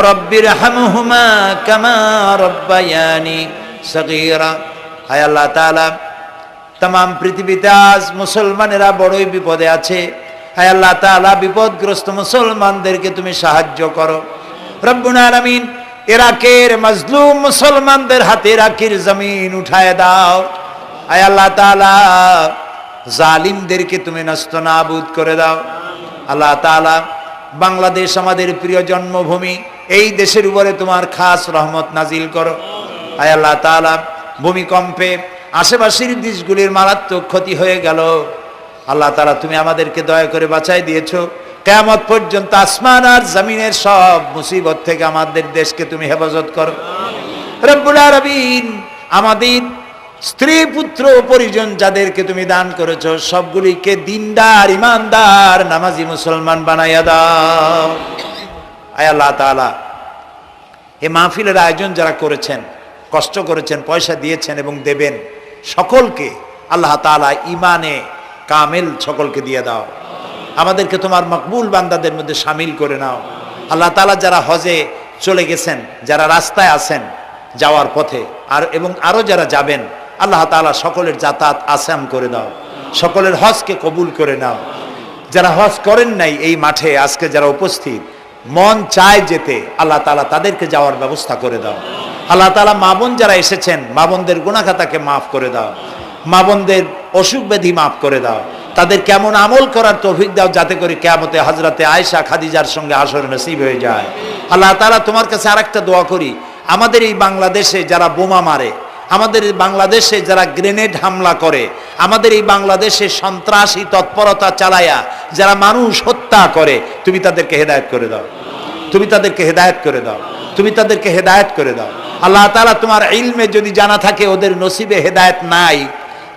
রব্বির হামহুমা কামা রব্বায়ানি সগীরা। হায় আল্লাহ তাআলা, तमाम পৃথিবীতে আজ মুসলমানেরা বড়ই বিপদে আছে। হায় আল্লাহ তাআলা, বিপদগ্রস্ত মুসলমানদেরকে তুমি সাহায্য করো রব্বুল আলামিন। ইরাকের মাজলুম মুসলমানদের হাতে ইরাকের জমিন উঠায় দাও। হায় আল্লাহ তাআলা, জালিমদেরকে তুমি নস্তনাবুদ করে দাও। আল্লাহ তাআলা, বাংলাদেশ আমাদের প্রিয় জন্মভূমি, এই দেশের উপরে তোমার খাস রহমত নাজিল করো। আয় আল্লাহ তাআলা, ভূমিকম্পে আশেপাশের দেশগুলির মারাত্মক ক্ষতি হয়ে গেল। আল্লাহ তাআলা, তুমি আমাদেরকে দয়া করে বাঁচাই দিয়েছো। কিয়ামত পর্যন্ত আসমান আর জমিনের সব মুসিবত থেকে আমাদের দেশকে তুমি হেফাজত করো রব্বুল আলামিন। আমাদের স্ত্রী পুত্র পরিজন যাদেরকে তুমি দান করেছো, সবগুলিকে দিনদার, ইমানদার, নামাজি মুসলমান বানাইয়া দাও। আয় আল্লাহ তাআলা, এই মাহফিলের আয়োজন যারা করেছেন, কষ্ট করেছেন, পয়সা দিয়েছেন এবং দেবেন, সকলকে আল্লাহ তাআলা ইমানে কামেল সকলকে দিয়ে দাও। আমাদেরকে তোমার মকবুল বান্দাদের মধ্যে শামিল করে নাও। আল্লাহ তাআলা, যারা হজে চলে গেছেন, যারা রাস্তায় আছেন যাওয়ার পথে, এবং আরো যারা যাবেন, আল্লাহ তাআলা সকলের যাতায়াত আসান করে দাও, সকলের হজকে কবুল করে নাও। যারা হজ করেন নাই, এই মাঠে আজকে যারা উপস্থিত, মন চায় যেতে, আল্লাহ তাআলা তাদেরকে যাওয়ার ব্যবস্থা করে দাও। আল্লাহ তাআলা, মা বোন যারা এসেছেন, মা বোনদের গুনাহ খাতাকে মাফ করে দাও, মা বোনদের অসুখ ব্যাধি মাফ করে দাও, তাদের কেমন আমল করার তৌফিক দাও, যাতে করে কিয়ামতে হযরতে আয়েশা খাদিজার সঙ্গে হাসর নসিব হয়ে যায়। আল্লাহ তাআলা, তোমার কাছে আরেকটা দোয়া করি, আমাদের এই বাংলাদেশে যারা বোমা মারে, আমাদের এই বাংলাদেশে যারা গ্রেনেড হামলা করে, আমাদের এই বাংলাদেশে সন্ত্রাসী তৎপরতা চালায়া যারা মানুষ হত্যা করে, তুমি তাদেরকে হেদায়েত করে দাও, তুমি তাদেরকে হেদায়েত করে দাও, তুমি তাদেরকে হেদায়েত করে দাও। আল্লাহ তাআলা, তোমার ইলমে যদি জানা থাকে ওদের নসিবে হেদায়েত নাই,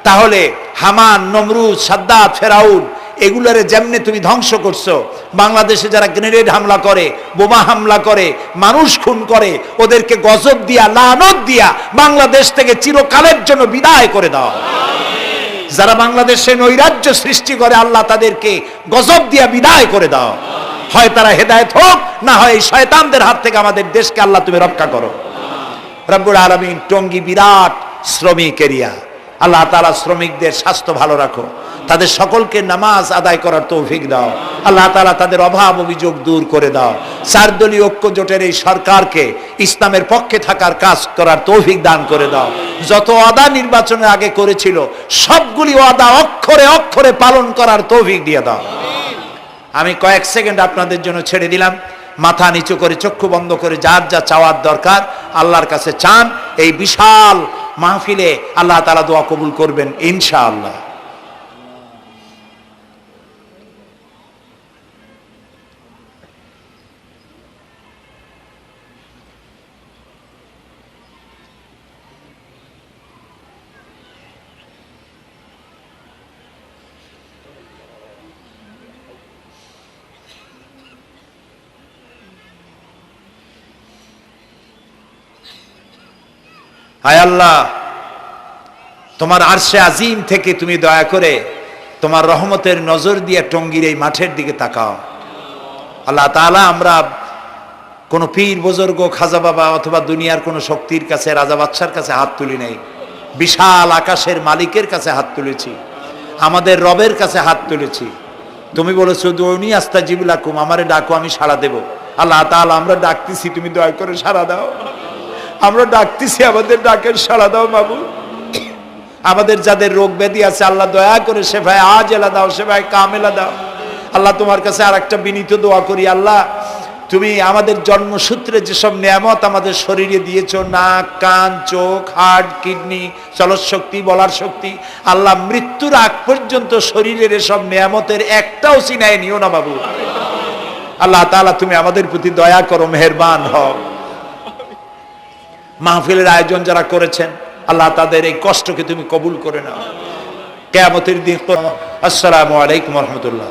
তাহলে হামান, নমরুদ, সাদ্দাত, ফেরাউন এগুলারে যেমনে তুমি ধ্বংস করছো, বাংলাদেশে যারা গ্রেনেড হামলা করে, বোমা হামলা করে, মানুষ খুন করে, ওদেরকে গজব দিয়া, লানত দিয়া বাংলাদেশ থেকে চিরকালের জন্য বিদায় করে দাও। যারা বাংলাদেশে নৈরাজ্য সৃষ্টি করে, আল্লাহ তাদেরকে গজব দিয়া বিদায় করে দাও। হয় তারা হেদায়েত হোক, না হয় এই শয়তানদের হাত থেকে আমাদের দেশকে আল্লাহ তুমি রক্ষা করো রব্বুল আলামিন। টঙ্গী বিরাট শ্রমিক এরিয়া, আল্লাহ তাআলা শ্রমিকদের স্বাস্থ্য ভালো রাখো, তাদের সকলকে নামাজ আদায় করার তৌফিক দাও। আল্লাহ তাআলা, তাদের অভাব অভিযোগ দূর করে দাও। 4 দলীয় ঐক্য জোটের এই সরকারকে ইসলামের পক্ষে থাকার কাজ করার তৌফিক দান করে দাও। যত ওয়াদা নির্বাচনের আগে করেছিল, সবগুলি ওয়াদা অক্ষরে অক্ষরে পালন করার তৌফিক দিয়ে দাও। আমি কয়েক সেকেন্ড আপনাদের জন্য ছেড়ে দিলাম। মাথা নিচু করে, চক্ষু বন্ধ করে, যার যা চাওয়ার দরকার আল্লাহর কাছে চান। এই বিশাল মাহফিলে আল্লাহ তাআলা দোয়া কবুল করবেন ইনশাআল্লাহ। হায় আল্লাহ, তোমার আরশে আজিম থেকে তুমি দয়া করে তোমার রহমতের নজর দিয়ে টঙ্গীর এই মাঠের দিকে তাকাও। আল্লাহ তাআলা, আমরা কোন পীর বুজুর্গ, খাজা বাবা অথবা দুনিয়ার কোন শক্তির কাছে, রাজা বাদশার কাছে হাত তুলি নাই, বিশাল আকাশের মালিকের কাছে হাত তুলেছি। আমাদের রবের কাছে হাত তুলেছি। তুমি বলেছো দুনি আস্তাজিবু লাকুম, আমারে ডাকো আমি সাড়া দেব। আল্লাহ তাআলা আমরা ডাকতেছি, তুমি দয়া করে সাড়া দাও। আমরা ডাকতেছি, আমাদের ডাকের সাড়া দাও মাবুদ। আমাদের যাদের রোগ ব্যাধি আছে আল্লাহ দয়া করে শেফায়ে আজেলা দাও, শেফায়ে কামেলা দাও। আল্লাহ তোমার কাছে আর একটা বিনীত দোয়া করি, আল্লাহ তুমি আমাদের জন্মসূত্রে যেসব নিয়ামত আমাদের শরীরে দিয়েছো, নাক, কান, চোখ, হার্ট, কিডনি, চলৎ শক্তি, বলার শক্তি, আল্লাহ মৃত্যুর আগ পর্যন্ত শরীরের এসব নিয়ামতের একটাও ছিনায় নিও না বাবু। আল্লাহ তাআলা তুমি আমাদের প্রতি দয়া করো, মেহেরবান হও। মাহফিলের আয়োজন যারা করেছেন আল্লাহ তাদের এই কষ্টকে তুমি কবুল করে নাও। কিয়ামতের দিন। আসসালামু আলাইকুম ওয়া রাহমাতুল্লাহ।